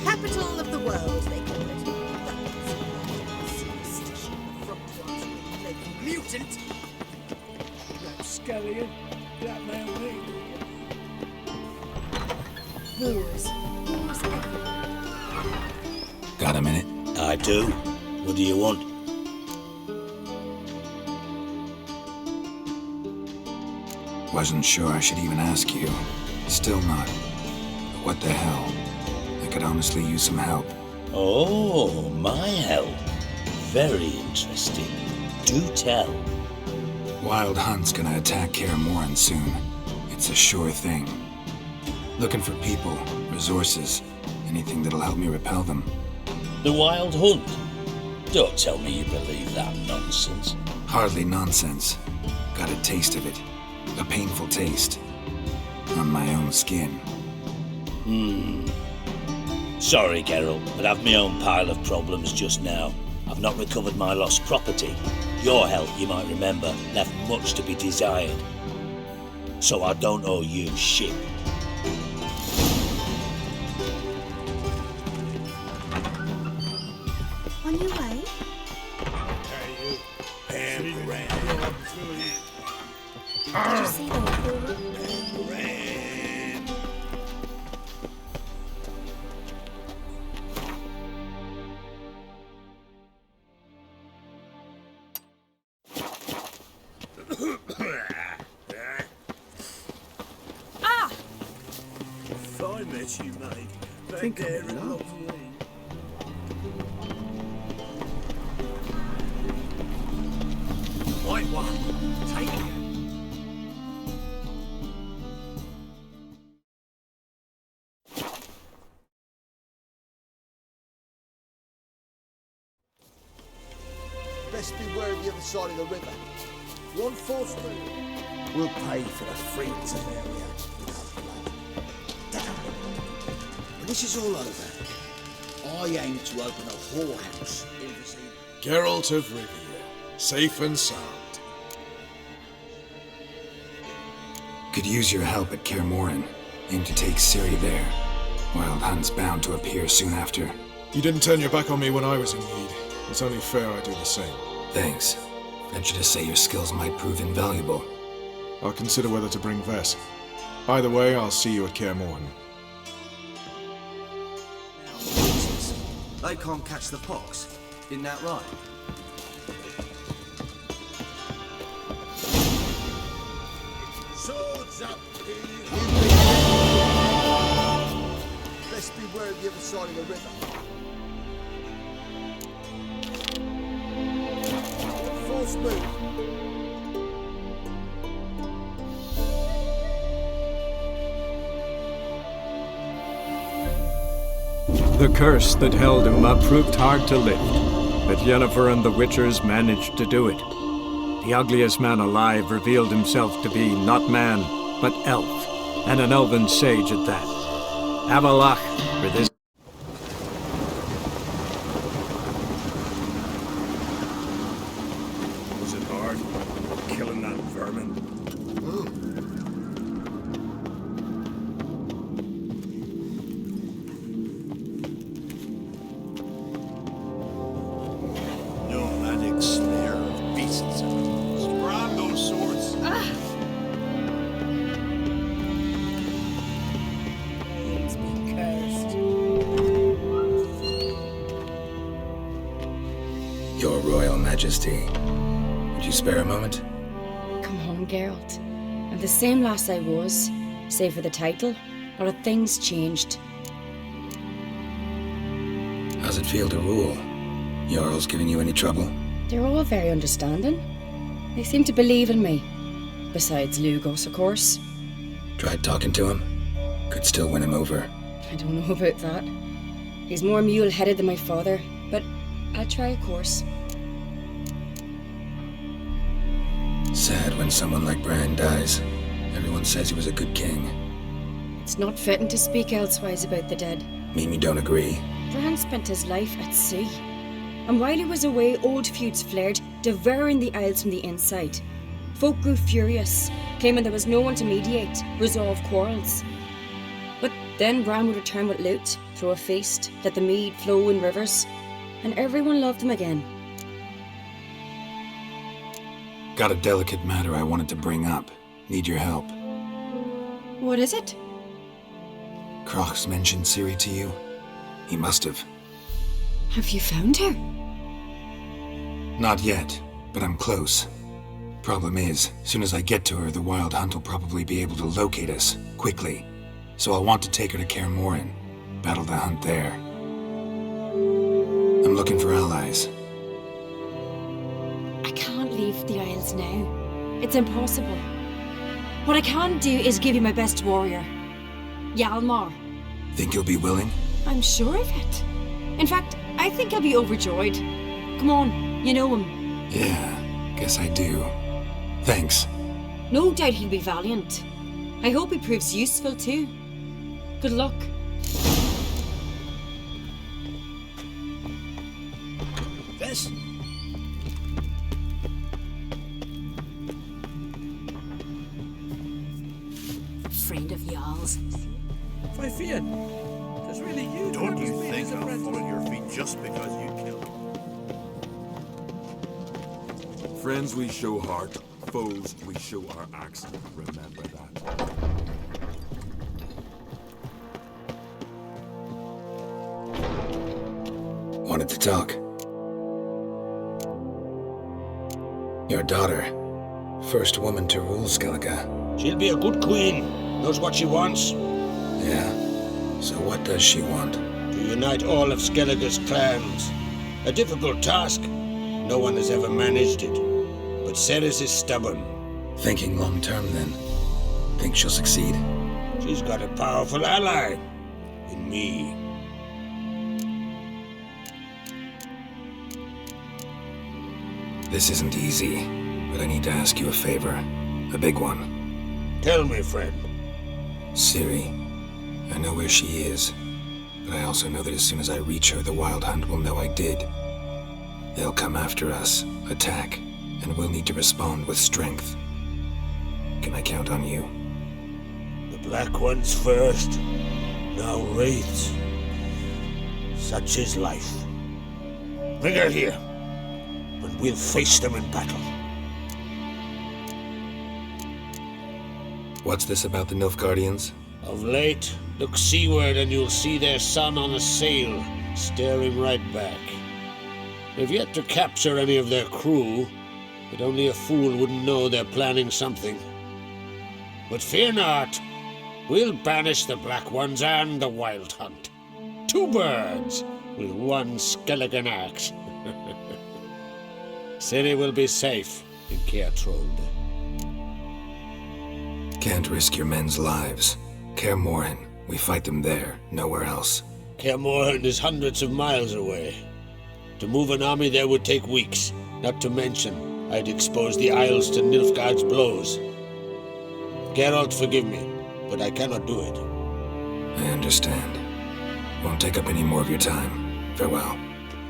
Capital of the world, they call it. Mutant! Rapscallion, blackmail me. Wars. Wars Got a minute? I do. What do you want? Wasn't sure I should even ask you. Still not. But what the hell? I could honestly use some help. Oh, my help. Very interesting. Do tell. Wild Hunt's gonna attack Kaer Morhen soon. It's a sure thing. Looking for people, resources, anything that'll help me repel them. The Wild Hunt? Don't tell me you believe that nonsense. Hardly nonsense. Got a taste of it. A painful taste. On my own skin. Sorry, Geralt, but I've my own pile of problems just now. I've not recovered my lost property. Your help, you might remember, left much to be desired. So I don't owe you shit. On your way? Did you see that? Fine mess you made. Think of it, lovely. White one. Take it. Best beware of the other side of the river. One false move. We'll pay for the freedoms of area. When this is all over, I aim to open a whorehouse in the sea. Geralt of Rivia, safe and sound. Could use your help at Kaer Morhen. Aim to take Ciri there. Wild Hunt's bound to appear soon after. You didn't turn your back on me when I was in need. It's only fair I do the same. Thanks. Venture to say your skills might prove invaluable. I'll consider whether to bring Vess. Either way, I'll see you at Kaer Morhen. They can't catch the pox. Isn't that right? Swords up, best beware of the other side of the river. False move. The curse that held Uma proved hard to lift, but Yennefer and the Witchers managed to do it. The ugliest man alive revealed himself to be not man, but elf, and an elven sage at that. Avalach, for this. Was it hard? Killing that vermin? Nomadic snare of beasts. Scram those swords. He's been cursed. Your Royal Majesty. Would you spare a moment? Come on, Geralt. I'm the same lass I was, save for the title. A lot of things changed. How's it feel to rule? Jarl's giving you any trouble? They're all very understanding. They seem to believe in me. Besides Lugos, of course. Tried talking to him? Could still win him over. I don't know about that. He's more mule-headed than my father, but I'll try, of course. Sad when someone like Bran dies. Everyone says he was a good king. It's not fitting to speak elsewise about the dead. Mean you don't agree? Bran spent his life at sea. And while he was away, old feuds flared, devouring the Isles from the inside. Folk grew furious, claiming there was no one to mediate, resolve quarrels. But then Bran would return with loot, throw a feast, let the mead flow in rivers, and everyone loved him again. Got a delicate matter I wanted to bring up. Need your help. What is it? Crach's mentioned Ciri to you? He must have. Have you found her? Not yet, but I'm close. Problem is, soon as I get to her, the Wild Hunt will probably be able to locate us, quickly. So I'll want to take her to Kaer Morhen, battle the hunt there. I'm looking for allies. I can't leave the Isles now. It's impossible. What I can do is give you my best warrior, Hjalmar. Think you'll be willing? I'm sure of it. In fact, I think he'll be overjoyed. Come on, you know him. Yeah, guess I do. Thanks. No doubt he'll be valiant. I hope he proves useful too. Good luck. This? Friend of Jarl's. Fifian, it's really you. Don't you think I'll fall at your feet just because you killed? Friends we show heart, foes we show our axe. Remember that. Wanted to talk. Your daughter. First woman to rule Skellige. She'll be a good queen. Knows what she wants. Yeah? So what does she want? To unite all of Skellige's clans. A difficult task. No one has ever managed it. But Ceres is stubborn. Thinking long term, then. Think she'll succeed? She's got a powerful ally. In me. This isn't easy. but I need to ask you a favor. A big one. Tell me, friend. Ciri. I know where she is, but I also know that as soon as I reach her, the Wild Hunt will know I did. They'll come after us, attack, and we'll need to respond with strength. Can I count on you? The Black Ones first, now Wraiths. Such is life. Bring her here, and we'll face them in battle. What's this about the Nilfgaardians? Of late, look seaward and you'll see their sun on a sail, staring right back. They've yet to capture any of their crew, but only a fool wouldn't know they're planning something. But fear not, we'll banish the Black Ones and the Wild Hunt. 2 birds with 1 skeleton axe. Ciri will be safe in Caer Trode. Can't risk your men's lives. Caer Morhen, we fight them there, nowhere else. Caer Morhen is hundreds of miles away. To move an army there would take weeks, not to mention I'd expose the Isles to Nilfgaard's blows. Geralt, forgive me, but I cannot do it. I understand. Won't take up any more of your time. Farewell.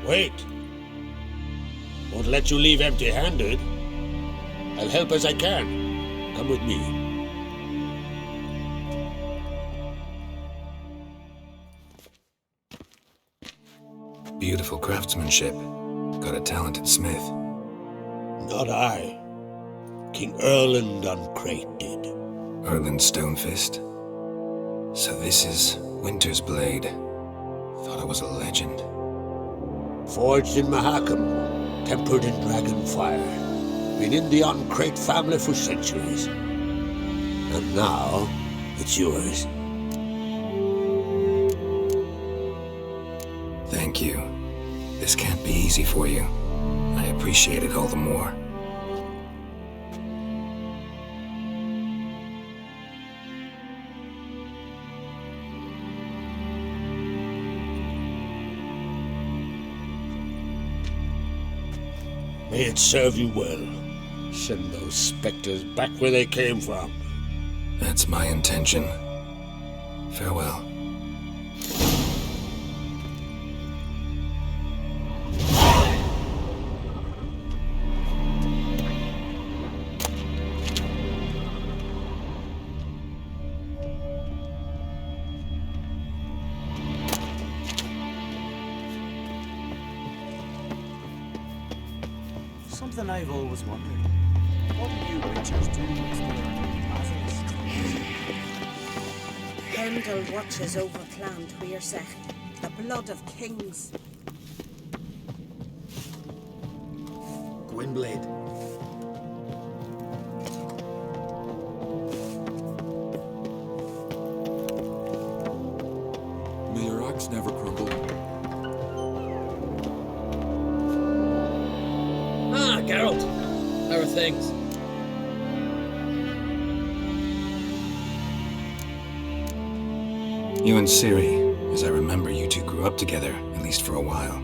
Wait. Won't let you leave empty-handed. I'll help as I can. Come with me. Beautiful craftsmanship. Got a talented smith. Not I. King Erland on Crate did. Erland Stonefist? So this is Winter's Blade. Thought it was a legend. Forged in Mahakam, tempered in dragon fire. Been in the Crate family for centuries. And now, it's yours. Thank you. This can't be easy for you. I appreciate it all the more. May it serve you well. Send those specters back where they came from. That's my intention. Farewell. Something I've always wondered. What do you witchers do exploring Basilisk? Pendle watches over Clan Tweersech, the blood of kings. Gwynblade. May your axe never crumble. Geralt, how are things? You and Ciri, as I remember, you two grew up together, at least for a while.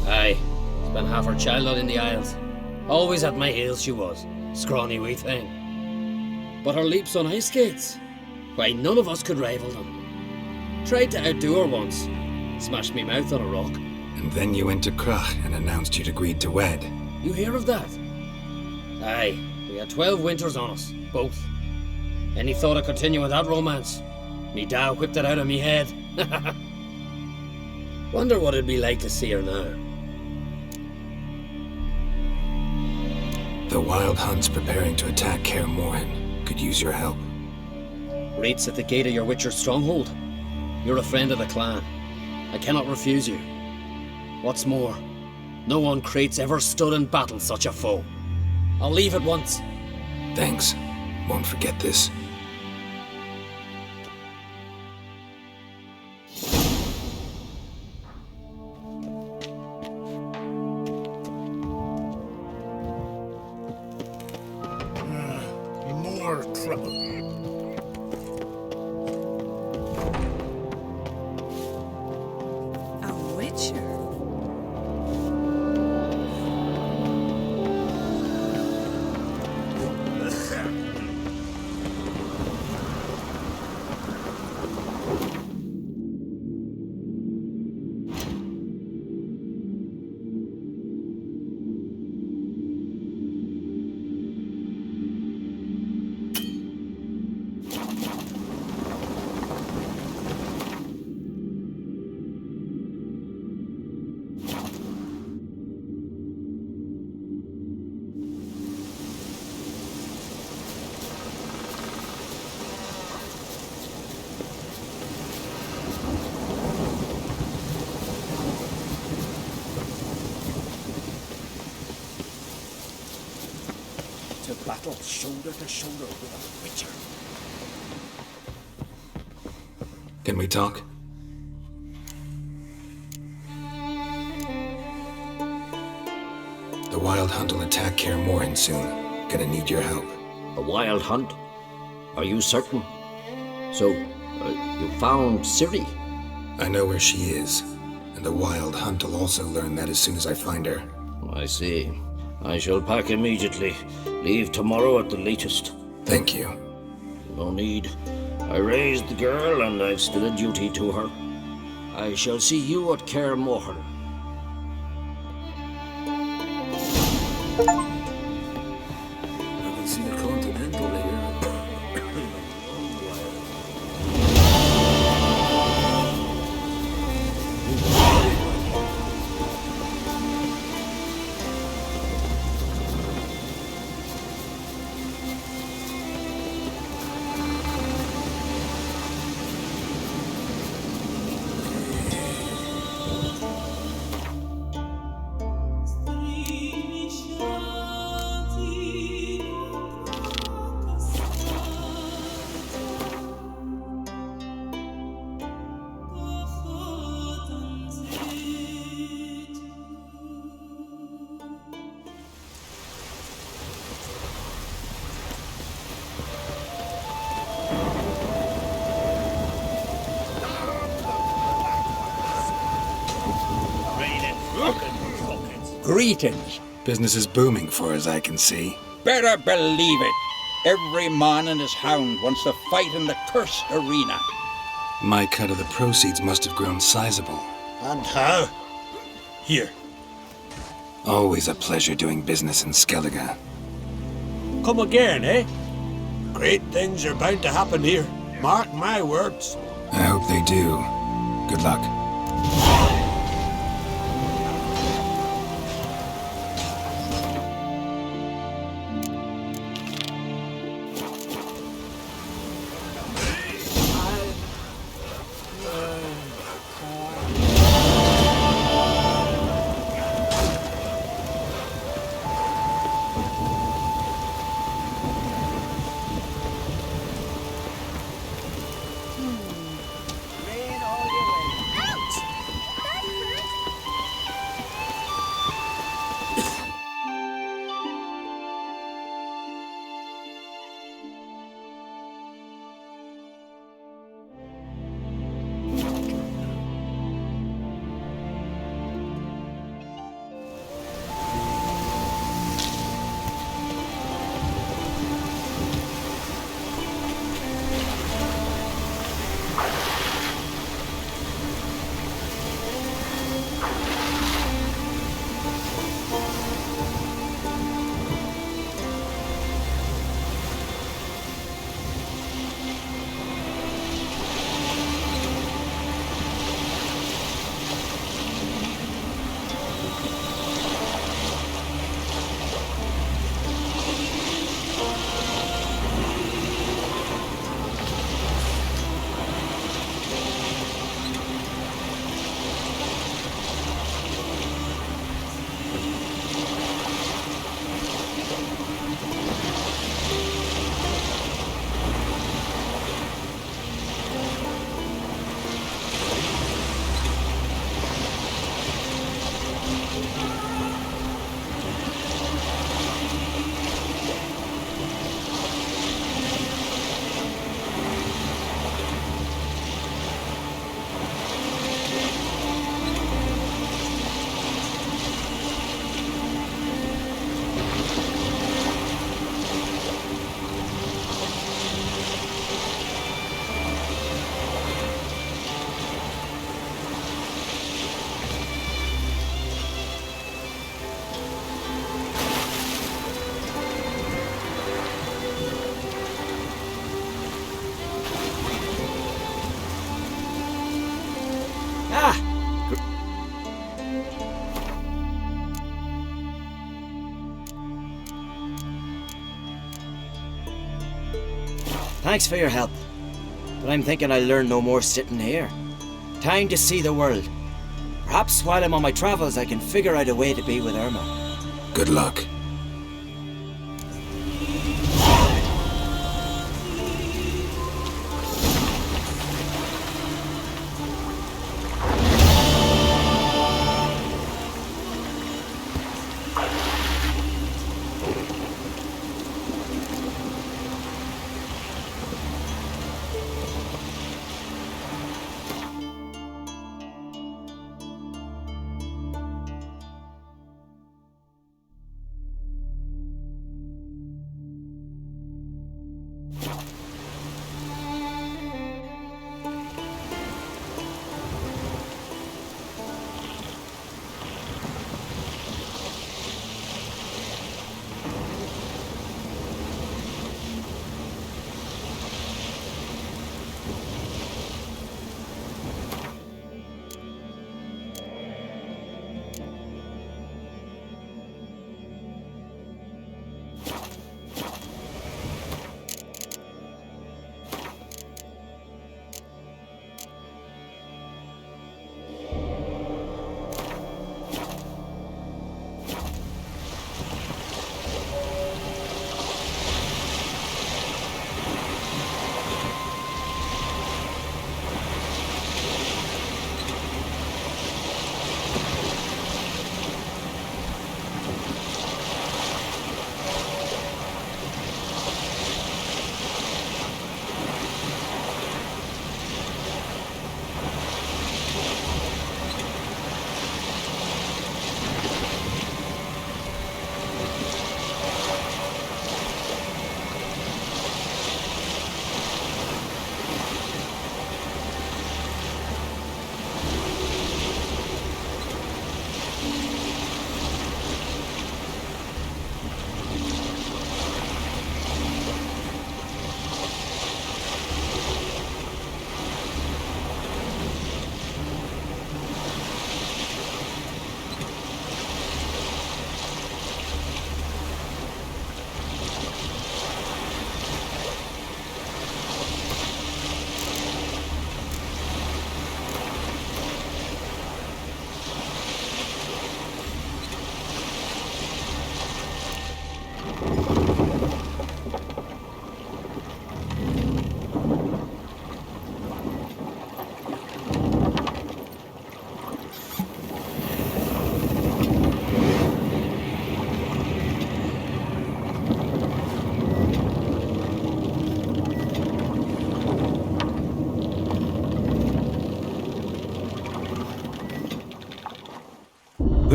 Aye, spent half her childhood in the Isles. Always at my heels she was, scrawny wee thing. But her leaps on ice skates, why, none of us could rival them. Tried to outdo her once, smashed me mouth on a rock. And then you went to Crach and announced you'd agreed to wed. You hear of that? Aye, we had 12 winters on us, both. Any thought of continuing that romance? Me Dow whipped it out of me head. Wonder what it'd be like to see her now. The Wild Hunt's preparing to attack Caer Morhen. Could use your help. Wraiths at the gate of your Witcher's stronghold. You're a friend of the clan. I cannot refuse you. What's more, no one Crate's ever stood in battle such a foe. I'll leave at once. Thanks. Won't forget this. More trouble. A witcher? battle shoulder to shoulder with a witcher. Can we talk? The Wild Hunt will attack Kaer Morhen soon. Gonna need your help. A wild hunt? Are you certain? So, you found Цири? I know where she is, and the Wild Hunt will also learn that as soon as I find her. I see. I shall pack immediately. Leave tomorrow at the latest. Thank you. No need. I raised the girl, and I've still a duty to her. I shall see you at Kaer Morhen. Haven't seen a continental here. Greetings. Business is booming for as I can see. Better believe it. Every man and his hound wants to fight in the cursed arena. My cut of the proceeds must have grown sizable. And how? Here. Always a pleasure doing business in Skellige. Come again, eh? Great things are bound to happen here. Mark my words. I hope they do. Good luck. Thanks for your help, but I'm thinking I'll learn no more sitting here. Time to see the world. Perhaps while I'm on my travels I can figure out a way to be with Irma. Good luck.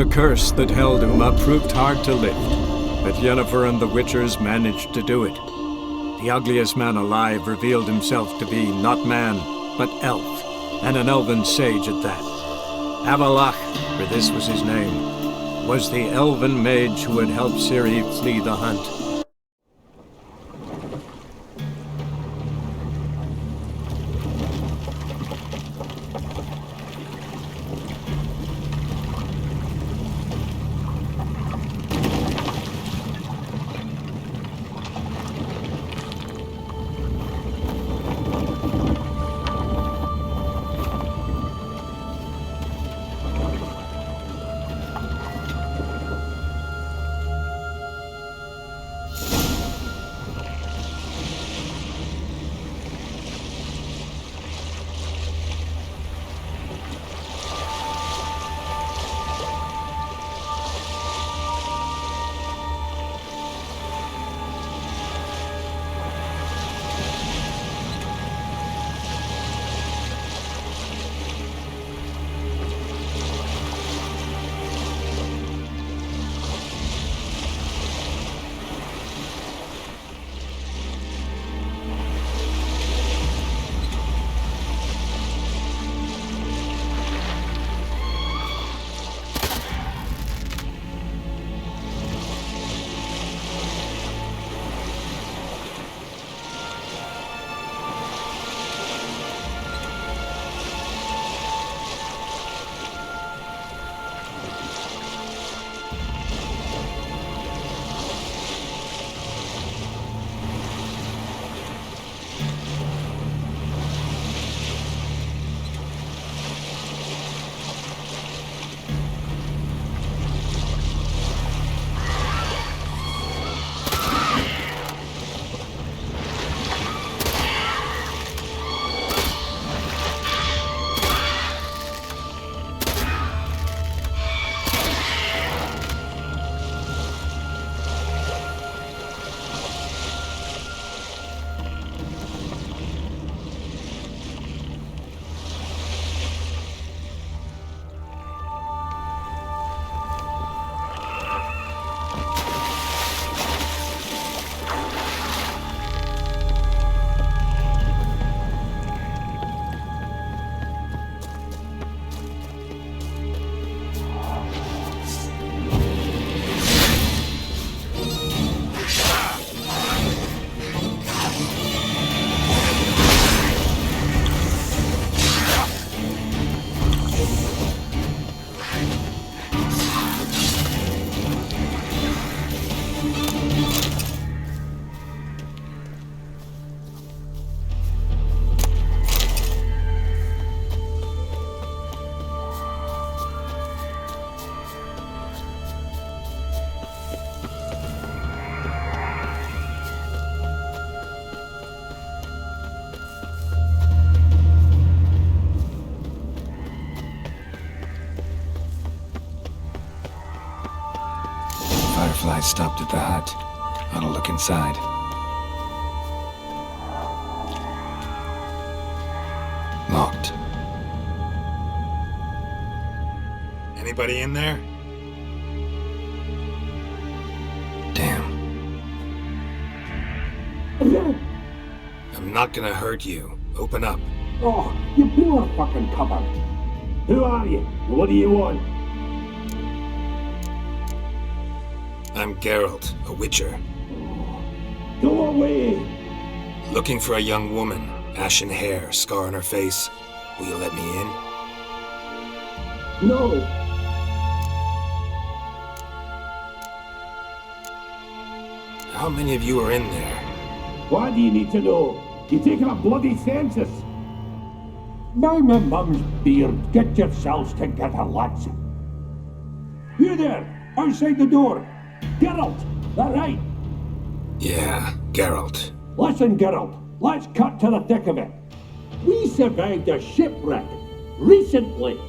The curse that held Uma proved hard to lift, but Yennefer and the Witchers managed to do it. The ugliest man alive revealed himself to be not man, but elf, and an elven sage at that. Avalach, for this was his name, was the elven mage who had helped Ciri flee the hunt. Firefly stopped at the hut. I'll look inside. Locked. Anybody in there? Damn. I'm not gonna hurt you. Open up. Oh, you blew our fucking cover. Who are you? What do you want? I'm Geralt, a witcher. Go away! Looking for a young woman. Ashen hair, scar on her face. Will you let me in? No! How many of you are in there? Why do you need to know? You're taking a bloody census! By my mum's beard, get yourselves together, lads. You there, outside the door. Geralt, that right? Yeah, Geralt. Listen, Geralt, let's cut to the thick of it. We survived a shipwreck recently.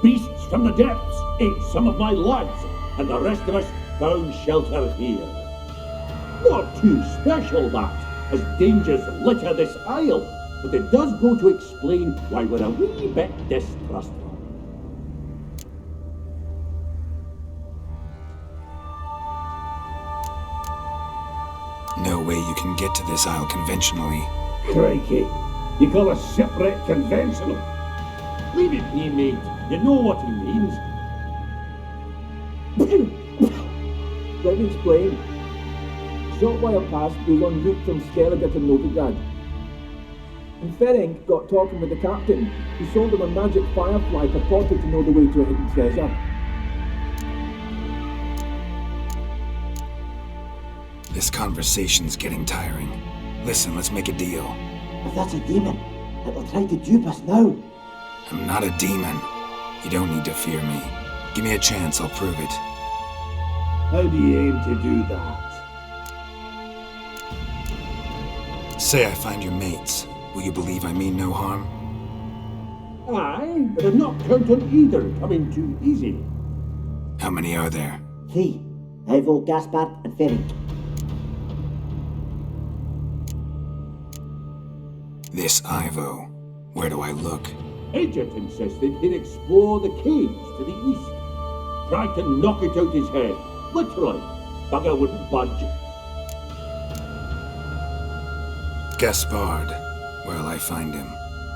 Beasts from the depths ate some of my lads, and the rest of us found shelter here. Not too special, that, as dangers litter this isle, but it does go to explain why we're a wee bit distrustful. No way you can get to this isle conventionally. Crikey, you call a shipwreck conventional? Leave it be, mate. You know what he means. Let me explain. Short while past, we were en route from Skellige to Novigrad. And Ferenc got talking with the captain, who sold him a magic firefly purported to know the way to a hidden treasure. This conversation's getting tiring. Listen, let's make a deal. If that's a demon, it'll try to dupe us now. I'm not a demon. You don't need to fear me. Give me a chance, I'll prove it. How do you aim to do that? Say I find your mates. Will you believe I mean no harm? Aye, but I'd not count on either coming too easy. How many are there? 3. Ivo, Gaspard, and Ferenc. This Ivo. Where do I look? Agent insisted he'd explore the caves to the east. Tried to knock it out his head. Literally. Bugger wouldn't budge. Gaspard. Where'll I find him?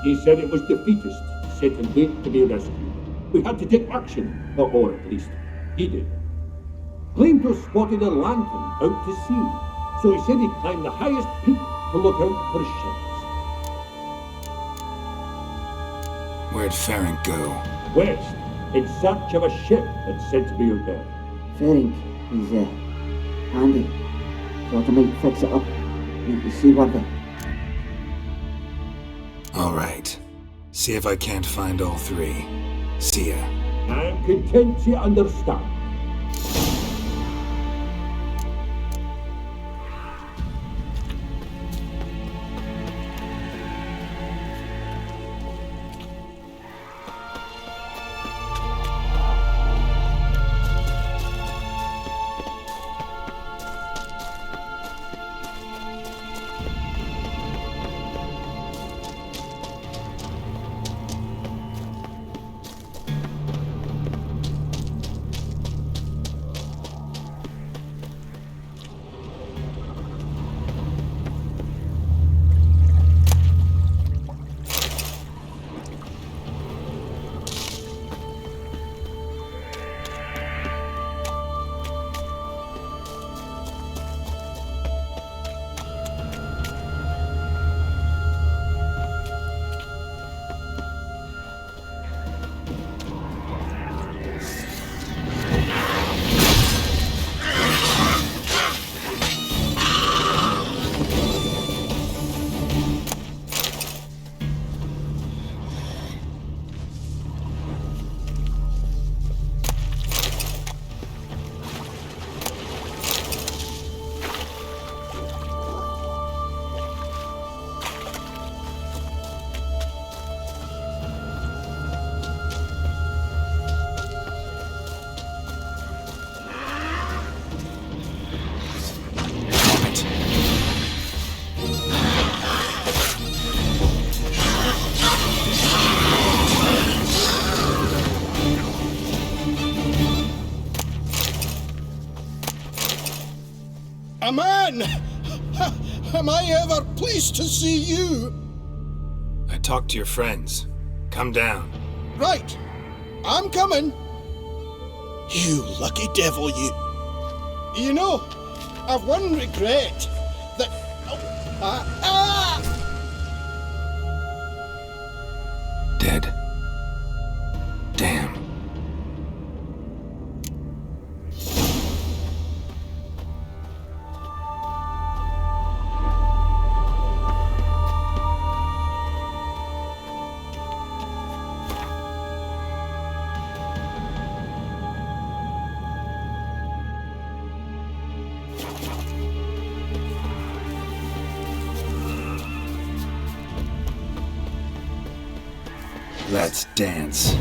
He said it was defeatist, set and wait to be rescued. We had to take action, or at least, he did. Claimed to have spotted a lantern out to sea, so he said he'd climb the highest peak to look out for ships. Where'd Ferenc go? West, in search of a ship that's said to be out there. Ferenc, he's handy. Thought I might fix it up. Need to see one thing. All right. See if I can't find all 3. See ya. I'm content you understand. A man! Am I ever pleased to see you? I talked to your friends. Come down. Right. I'm coming. You lucky devil, you. You know, I've one regret. That... Dead. Damn. Let's dance.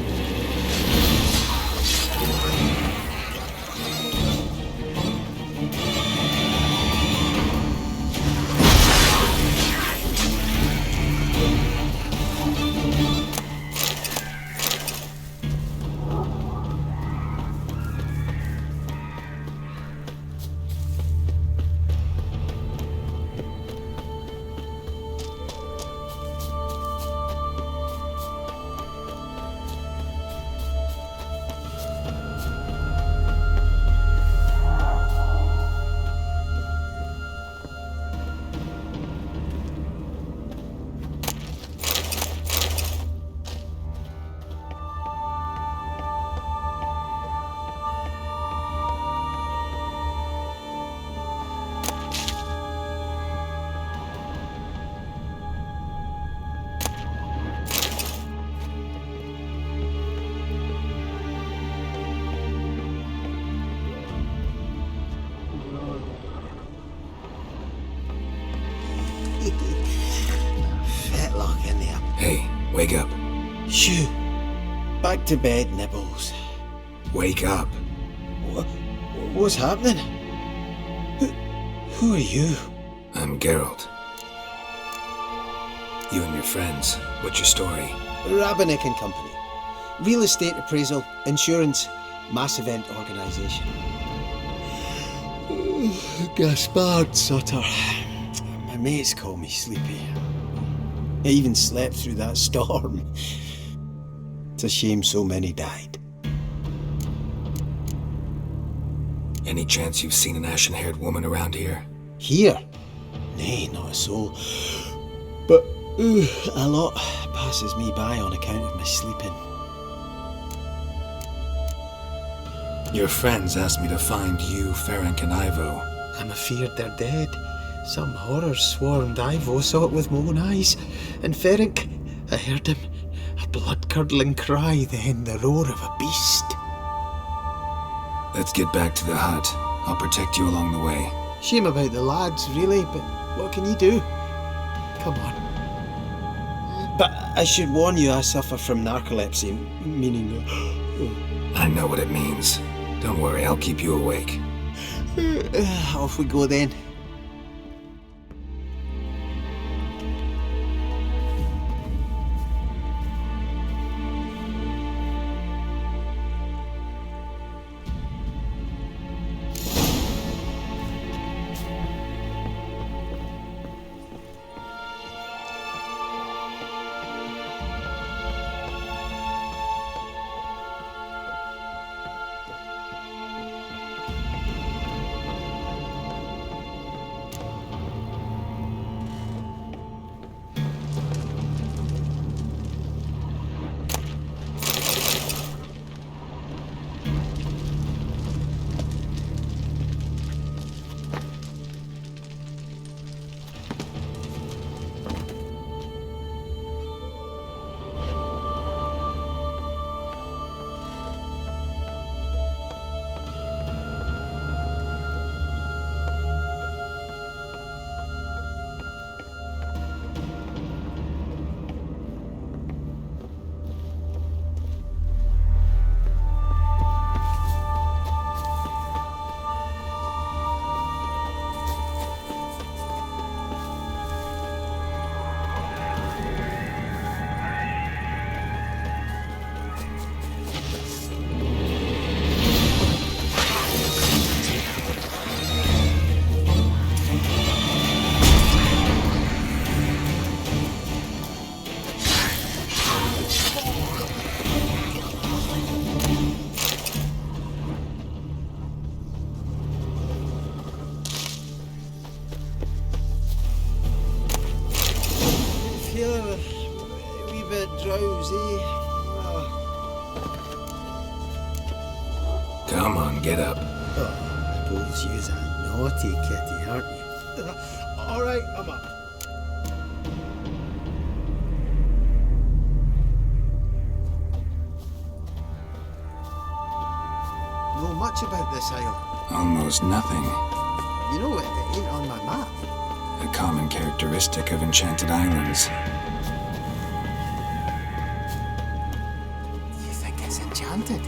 Fetlock in there. Hey, wake up. Shoo! Back to bed, Nibbles. Wake up. What's happening? Who are you? I'm Geralt. You and your friends, what's your story? Rabbinick and Company. Real estate appraisal, insurance, mass event organisation. Gaspard Sutter. My mates call me Sleepy. I even slept through that storm. It's a shame so many died. Any chance you've seen an ashen-haired woman around here? Here? Nay, not a soul. But a lot passes me by on account of my sleeping. Your friends asked me to find you, Ferenc, and Ivo. I'm afeard they're dead. Some horrors swarmed Ivo, saw it with my own eyes. And Ferenc, I heard him. A blood-curdling cry, then the roar of a beast. Let's get back to the hut. I'll protect you along the way. Shame about the lads, really, but what can you do? Come on. But I should warn you, I suffer from narcolepsy, meaning... I know what it means. Don't worry, I'll keep you awake. Off we go then. drowsy. Come on, get up. Oh, I suppose you's a naughty kitty, aren't you? All right, I'm up. Know much about this isle? Almost nothing. You know, it ain't on my map. A common characteristic of enchanted islands. You think it's enchanted?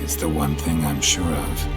It's the one thing I'm sure of.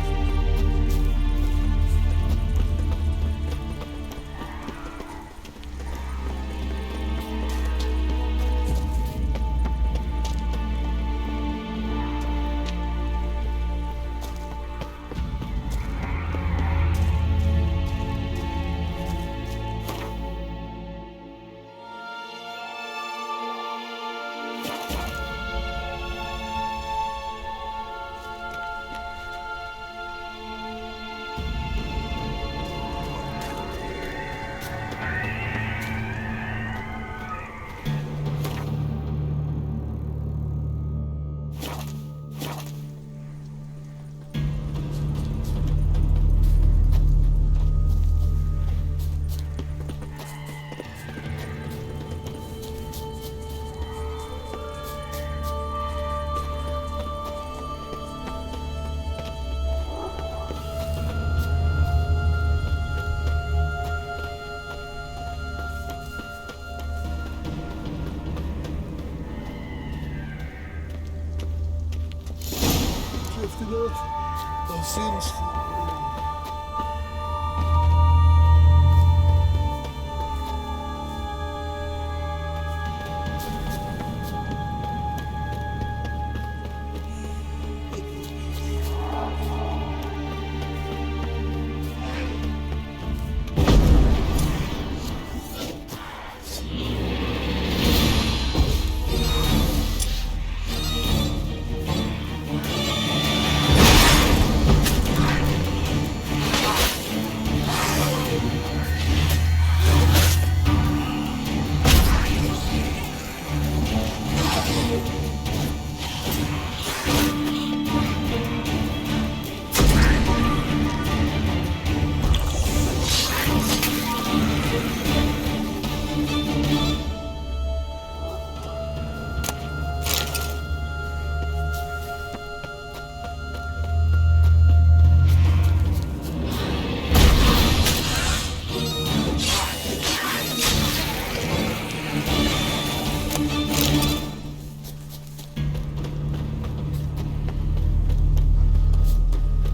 Of sins.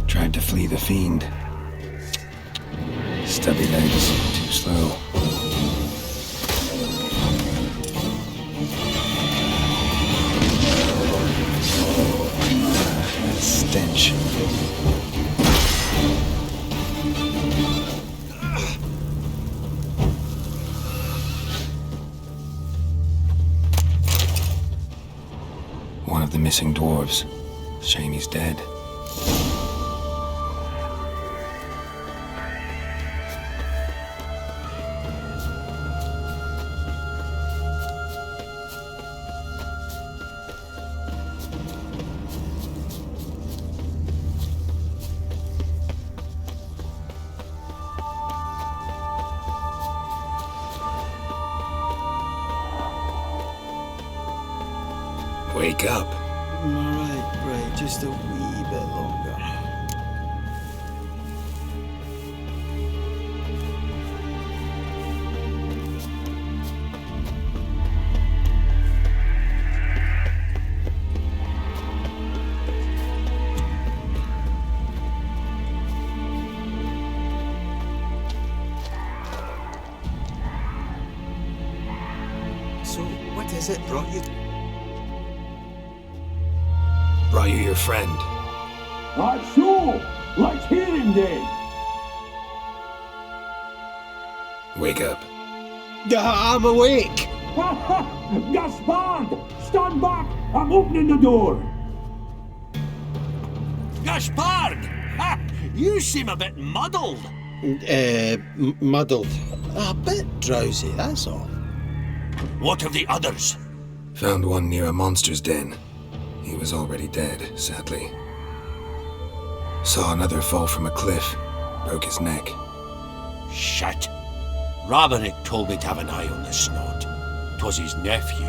Tried to flee the fiend. Stubby legs, too slow. That stench. One of the missing dwarves. Shame he's dead. Wake up. Right, just a wee bit longer. So, what is it brought you? Brought you your friend. That's so! Let's hear him then! Wake up. I'm awake! Gaspard! Stand back! I'm opening the door! Gaspard! Ha! You seem a bit muddled. Muddled. A bit drowsy, that's all. What of the others? Found one near a monster's den. He was already dead, sadly. Saw another fall from a cliff. Broke his neck. Shit. Robinick told me to have an eye on the snot. 'Twas his nephew.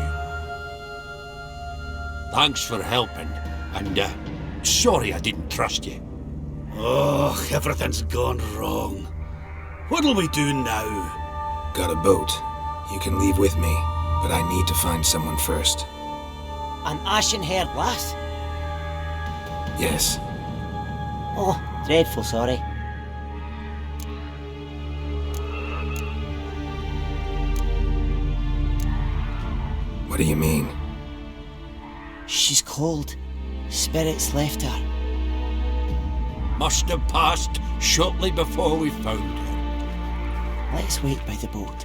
Thanks for helping, and sorry I didn't trust you. Oh, everything's gone wrong. What'll we do now? Got a boat. You can leave with me, but I need to find someone first. An ashen-haired lass? Yes. Oh, dreadful sorry. What do you mean? She's cold. Spirits left her. Must have passed shortly before we found her. Let's wait by the boat.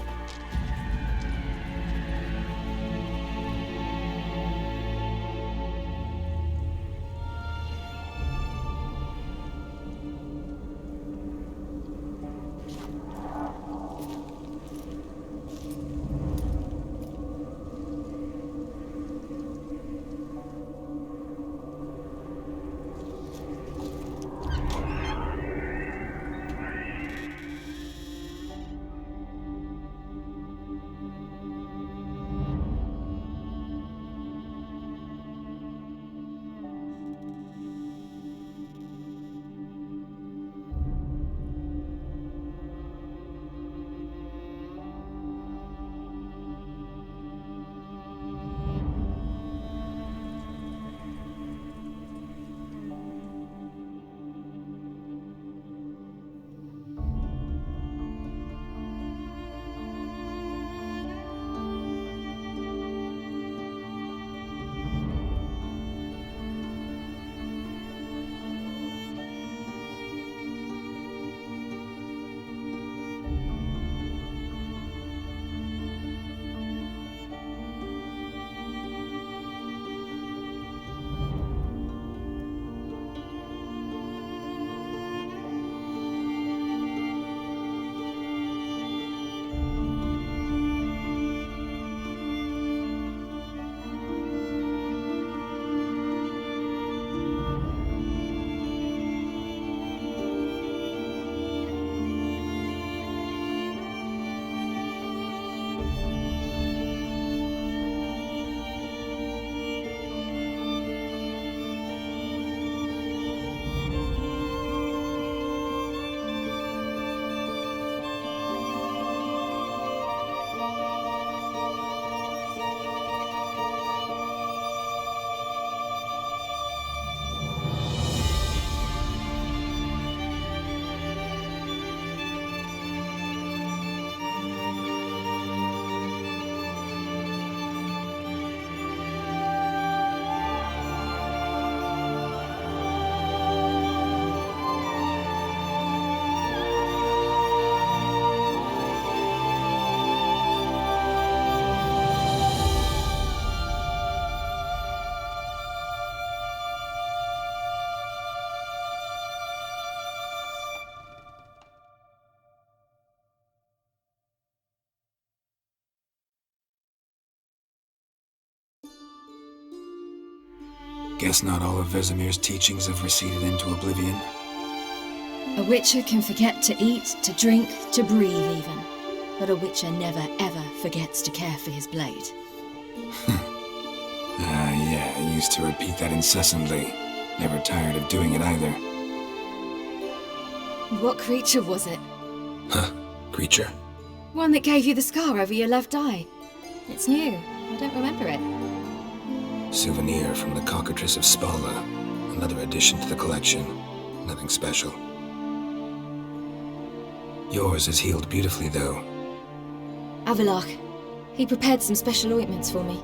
Guess not all of Vesemir's teachings have receded into oblivion. A witcher can forget to eat, to drink, to breathe even. But a witcher never ever forgets to care for his blade. Yeah, I used to repeat that incessantly. Never tired of doing it either. What creature was it? Huh? Creature? One that gave you the scar over your left eye. It's new. I don't remember it. Souvenir from the Cockatrice of Spala. Another addition to the collection. Nothing special. Yours is healed beautifully, though. Avalach. He prepared some special ointments for me.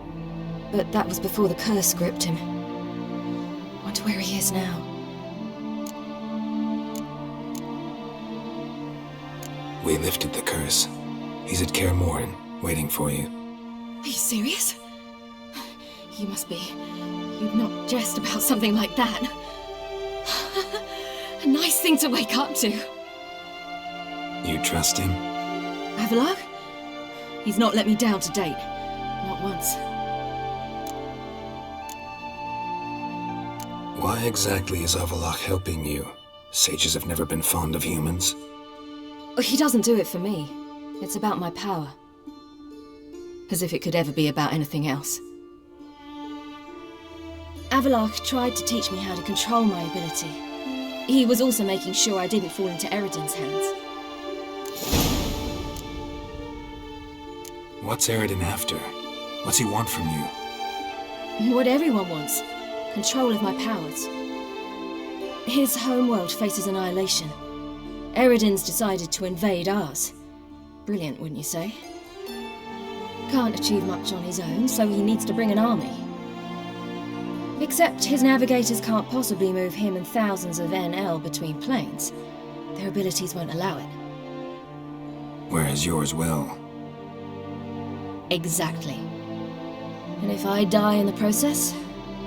But that was before the curse gripped him. Wonder where he is now. We lifted the curse. He's at Kaer Morhen, waiting for you. Are you serious? You must be. You'd not jest about something like that. A nice thing to wake up to. You trust him? Avalach? He's not let me down to date. Not once. Why exactly is Avallac'h helping you? Sages have never been fond of humans. He doesn't do it for me. It's about my power. As if it could ever be about anything else. Avallac'h tried to teach me how to control my ability. He was also making sure I didn't fall into Eredin's hands. What's Eredin after? What's he want from you? What everyone wants. Control of my powers. His homeworld faces annihilation. Eredin's decided to invade ours. Brilliant, wouldn't you say? Can't achieve much on his own, so he needs to bring an army. Except his navigators can't possibly move him and thousands of NL between planes. Their abilities won't allow it. Whereas yours will. Exactly. And if I die in the process,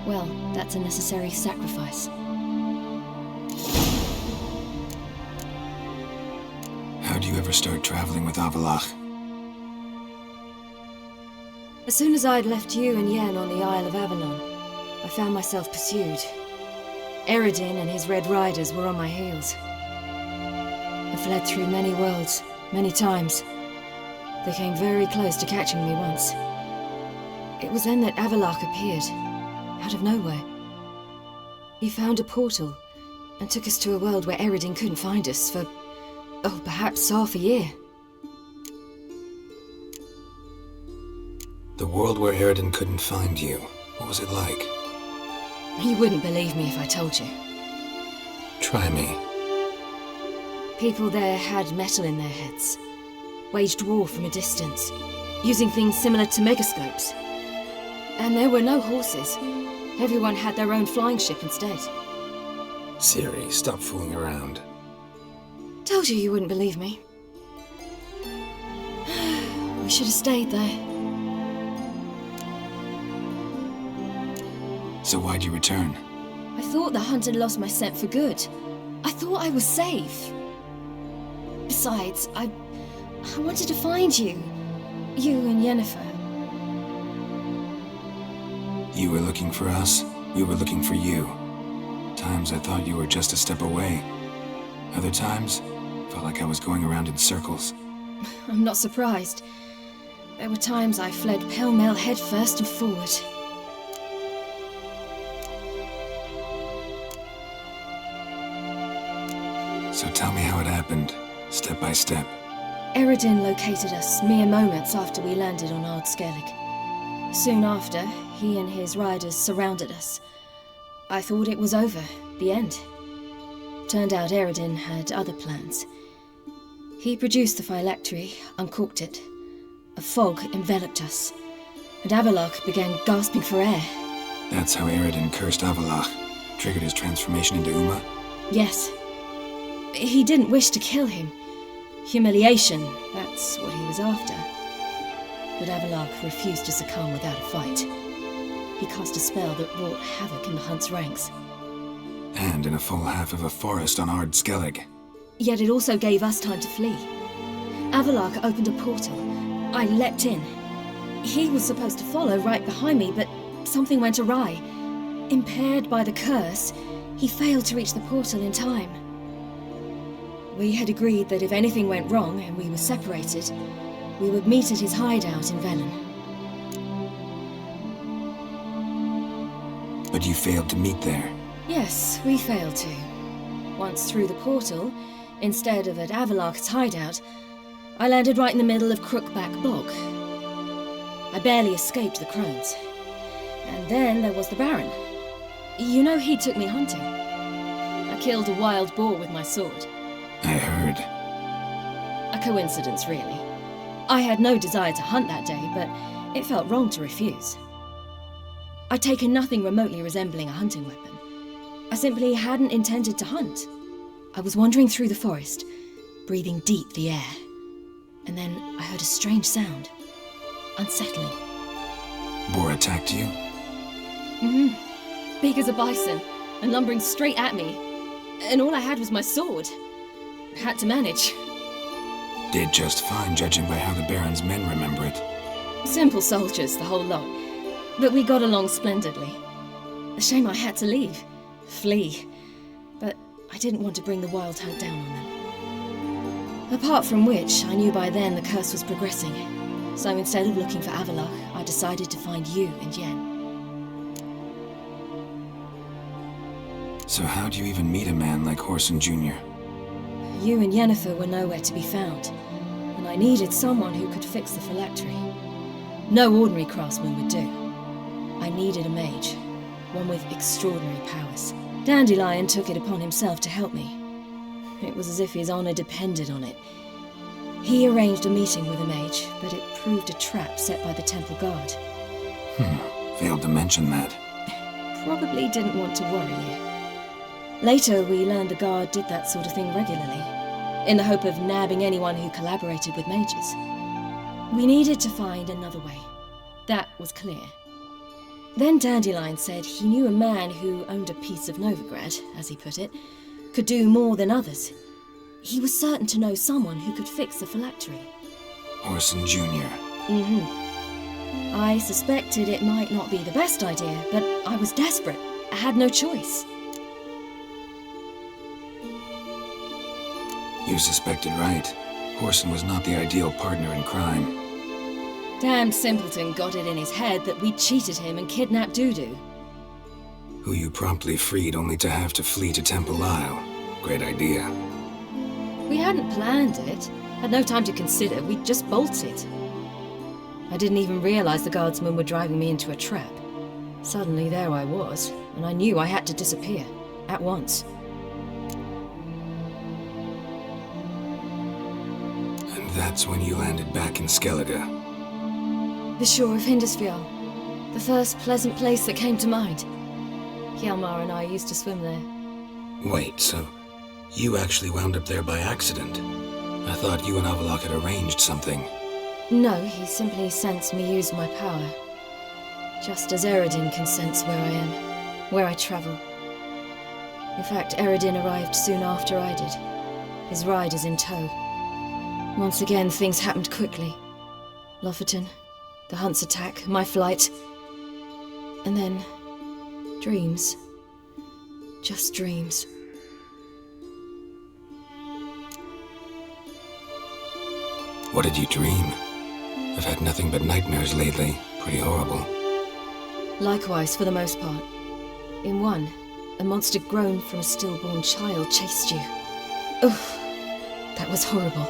well, that's a necessary sacrifice. How'd you ever start traveling with Avallac'h? As soon as I'd left you and Yen on the Isle of Avalon, I found myself pursued. Eredin and his Red Riders were on my heels. I fled through many worlds, many times. They came very close to catching me once. It was then that Avallac'h appeared, out of nowhere. He found a portal and took us to a world where Eredin couldn't find us for, perhaps half a year. The world where Eredin couldn't find you, what was it like? You wouldn't believe me if I told you. Try me. People there had metal in their heads, waged war from a distance, using things similar to megascopes. And there were no horses. Everyone had their own flying ship instead. Цири, stop fooling around. Told you you wouldn't believe me. We should have stayed there. So why'd you return? I thought the hunt had lost my scent for good. I thought I was safe. Besides, I wanted to find you. You and Yennefer. You were looking for us, we were looking for you. Times I thought you were just a step away. Other times, felt like I was going around in circles. I'm not surprised. There were times I fled pell-mell headfirst and forward. So tell me how it happened, step by step. Eredin located us mere moments after we landed on Ard Skellig. Soon after, he and his riders surrounded us. I thought it was over, the end. Turned out Eredin had other plans. He produced the phylactery, uncorked it. A fog enveloped us, and Avallac'h began gasping for air. That's how Eredin cursed Avallac'h, triggered his transformation into Uma? Yes. He didn't wish to kill him. Humiliation, that's what he was after. But Avallac'h refused to succumb without a fight. He cast a spell that wrought havoc in the hunt's ranks. And in a full half of a forest on Ard Skellig. Yet it also gave us time to flee. Avallac'h opened a portal. I leapt in. He was supposed to follow right behind me, but something went awry. Impaired by the curse, he failed to reach the portal in time. We had agreed that if anything went wrong and we were separated, we would meet at his hideout in Velen. But you failed to meet there. Yes, we failed to. Once through the portal, instead of at Avallac'h's hideout, I landed right in the middle of Crookback Bog. I barely escaped the crones. And then there was the Baron. You know, he took me hunting. I killed a wild boar with my sword. I heard. A coincidence, really. I had no desire to hunt that day, but it felt wrong to refuse. I'd taken nothing remotely resembling a hunting weapon. I simply hadn't intended to hunt. I was wandering through the forest, breathing deep the air. And then I heard a strange sound. Unsettling. Boar attacked you? Big as a bison, and lumbering straight at me. And all I had was my sword. Had to manage. Did just fine, judging by how the Baron's men remember it. Simple soldiers, the whole lot. But we got along splendidly. A shame I had to leave. flee. But I didn't want to bring the Wild Hunt down on them. Apart from which, I knew by then the curse was progressing. So instead of looking for Avallac'h, I decided to find you and Yen. So how'd you even meet a man like Whoreson Jr.? You and Yennefer were nowhere to be found, and I needed someone who could fix the phylactery. No ordinary craftsman would do. I needed a mage, one with extraordinary powers. Dandelion took it upon himself to help me. It was as if his honor depended on it. He arranged a meeting with a mage, but it proved a trap set by the temple guard. Failed to mention that. Probably didn't want to worry you. Later, we learned the guard did that sort of thing regularly, in the hope of nabbing anyone who collaborated with mages. We needed to find another way. That was clear. Then Dandelion said he knew a man who owned a piece of Novigrad, as he put it, could do more than others. He was certain to know someone who could fix the phylactery. Whoreson Jr. I suspected it might not be the best idea, but I was desperate. I had no choice. You suspected right. Whoreson was not the ideal partner in crime. Damned simpleton got it in his head that we'd cheated him and kidnapped Dudu. Who you promptly freed only to have to flee to Temple Isle. Great idea. We hadn't planned it. Had no time to consider. We just bolted. I didn't even realize the guardsmen were driving me into a trap. Suddenly there I was, and I knew I had to disappear. At once. And that's when you landed back in Skellige. The shore of Hindisfjall. The first pleasant place that came to mind. Hjalmar and I used to swim there. Wait, so you actually wound up there by accident? I thought you and Avallac'h had arranged something. No, he simply sensed me use my power. Just as Eredin can sense where I am, where I travel. In fact, Eredin arrived soon after I did. His ride is in tow. Once again, things happened quickly. Lofoten, the Hunt's attack, my flight. And then, dreams. Just dreams. What did you dream? I've had nothing but nightmares lately. Pretty horrible. Likewise, for the most part. In one, a monster grown from a stillborn child chased you. Oof, that was horrible.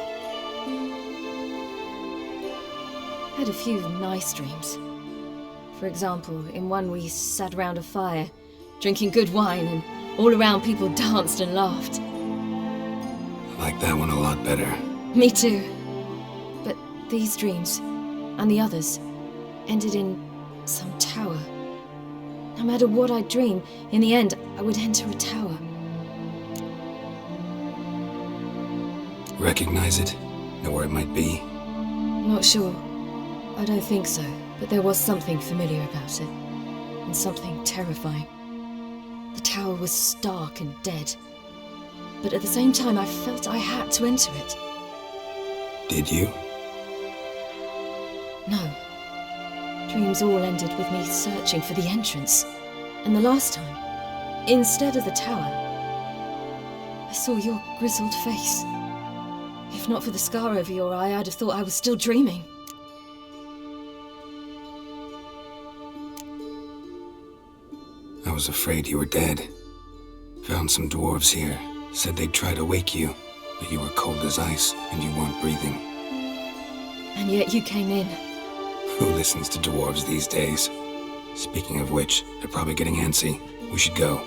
Had a few nice dreams. For example, in one we sat around a fire, drinking good wine, and all around people danced and laughed. I like that one a lot better. Me too. But these dreams, and the others, ended in some tower. No matter what I dream, in the end, I would enter a tower. Recognize it? Know where it might be? Not sure. I don't think so, but there was something familiar about it. And something terrifying. The tower was stark and dead. But at the same time, I felt I had to enter it. Did you? No. Dreams all ended with me searching for the entrance. And the last time, instead of the tower, I saw your grizzled face. If not for the scar over your eye, I'd have thought I was still dreaming. I was afraid you were dead. Found some dwarves here. Said they'd try to wake you, but you were cold as ice and you weren't breathing. And yet you came in. Who listens to dwarves these days? Speaking of which, they're probably getting antsy. We should go.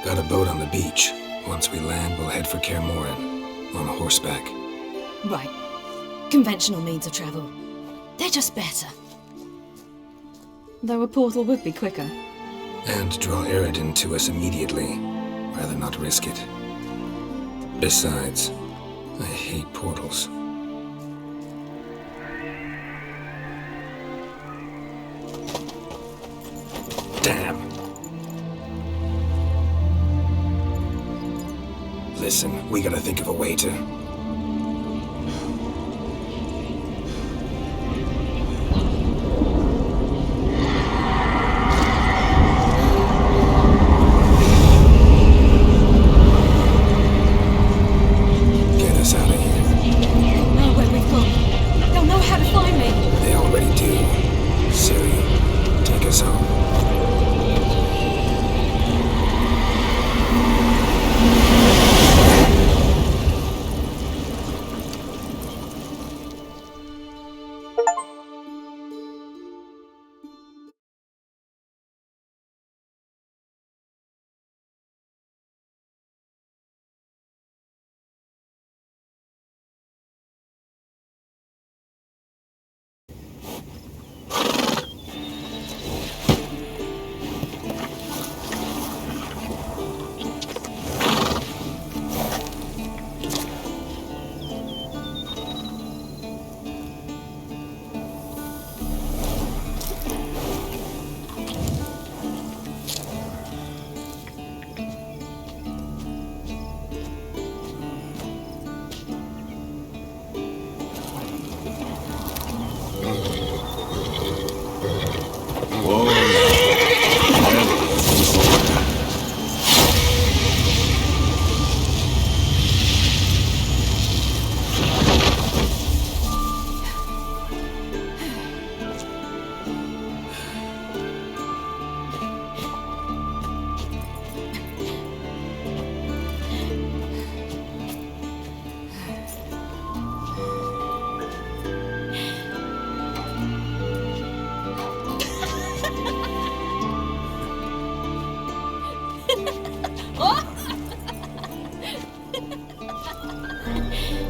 Got a boat on the beach. Once we land, we'll head for Kaer Morhen. On horseback. Right. Conventional means of travel. They're just better. Though a portal would be quicker. And draw Eredin to us immediately. Rather not risk it. Besides, I hate portals. Damn. Listen, we gotta think of a way to...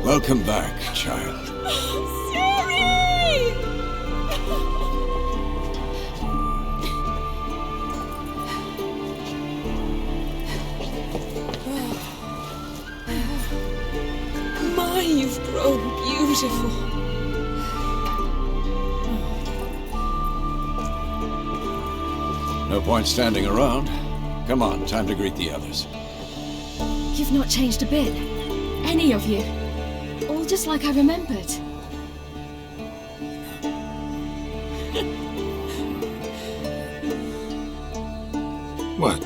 Welcome back, child. Цири! My, you've grown beautiful. No point standing around. Come on, time to greet the others. You've not changed a bit. Any of you. All just like I remembered. What?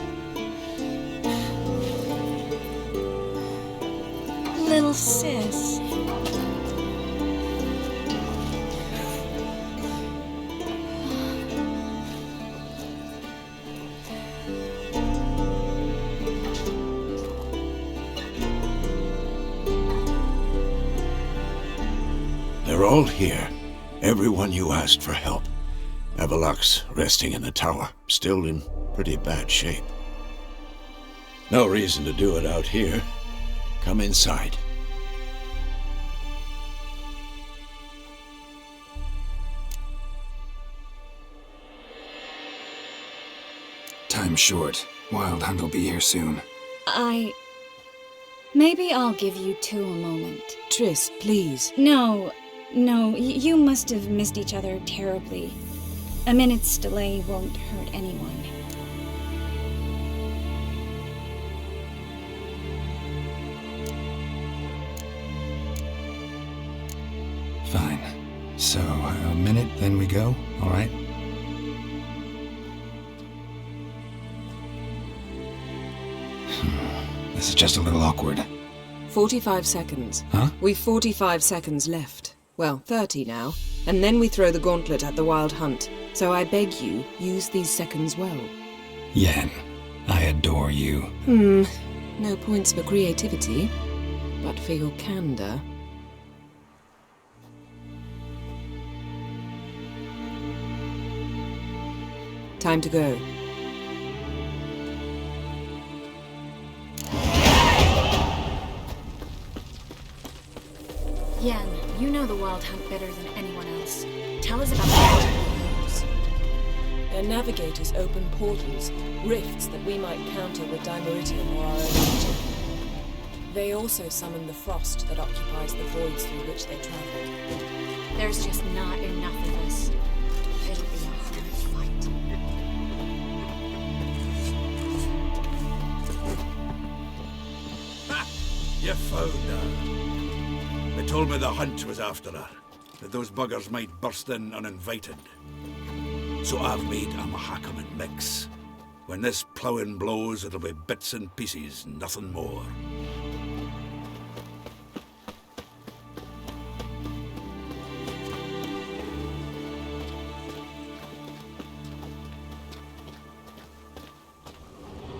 Little sis. They're all here. Everyone you asked for help. Avalok's resting in the tower, still in pretty bad shape. No reason to do it out here. Come inside. Time's short. Wild Hunt will be here soon. Maybe I'll give you two a moment. Triss, please. No, you must have missed each other terribly. A minute's delay won't hurt anyone. Fine. So, a minute, then we go, all right? This is just a little awkward. 45 seconds. Huh? We've 45 seconds left. Well, 30 now. And then we throw the gauntlet at the Wild Hunt. So I beg you, use these seconds well. Yen, I adore you. No points for creativity, but for your candor. Time to go. Yen, you know the Wild Hunt better than anyone else. Tell us about the we use. Their navigators open portals, rifts that we might counter with Dimeritium or our own engine. They also summon the frost that occupies the voids through which they travel. There's just not enough of us. It'll be a hard fight. Ha! You found her. They told me the hunt was after her, that those buggers might burst in uninvited. So I've made a Mahakaman mix. When this ploughing blows, it'll be bits and pieces, nothing more.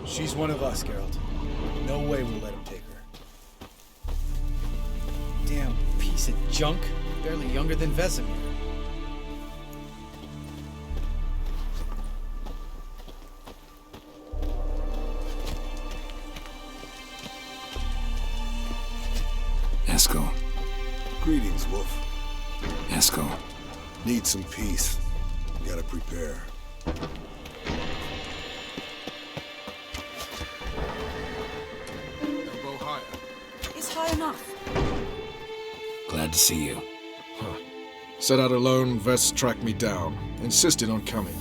She's one of us, Geralt. No way we'll let him take her. Damn piece of junk. Barely younger than Vesemir. Eskel. Greetings, Wolf. Eskel. Need some peace. Gotta prepare. Elbow higher. It's high enough. Glad to see you. Set out alone, Vest tracked me down. Insisted on coming.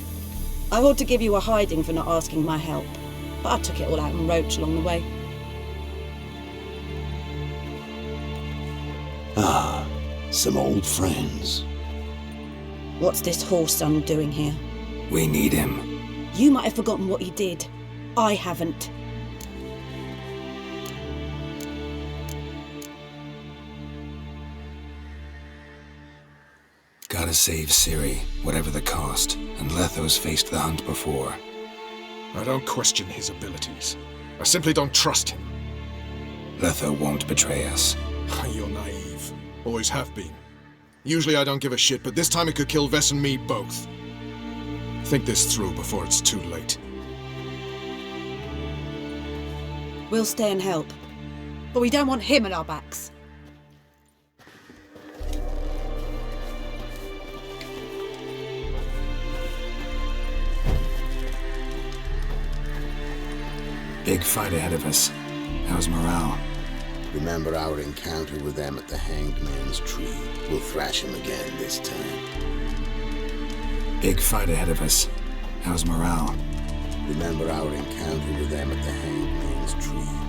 I ought to give you a hiding for not asking my help, but I took it all out in Roach along the way. Ah, some old friends. What's this horse son doing here? We need him. You might have forgotten what he did. I haven't. Gotta save Ciri, whatever the cost, and Letho's faced the hunt before. I don't question his abilities. I simply don't trust him. Letho won't betray us. You're naive. Always have been. Usually I don't give a shit, but this time it could kill Vess and me both. Think this through before it's too late. We'll stay and help, but we don't want him at our backs. Big fight ahead of us. How's morale? Remember our encounter with them at the Hanged Man's Tree. We'll thrash him again this time. Big fight ahead of us. How's morale? Remember our encounter with them at the Hanged Man's Tree.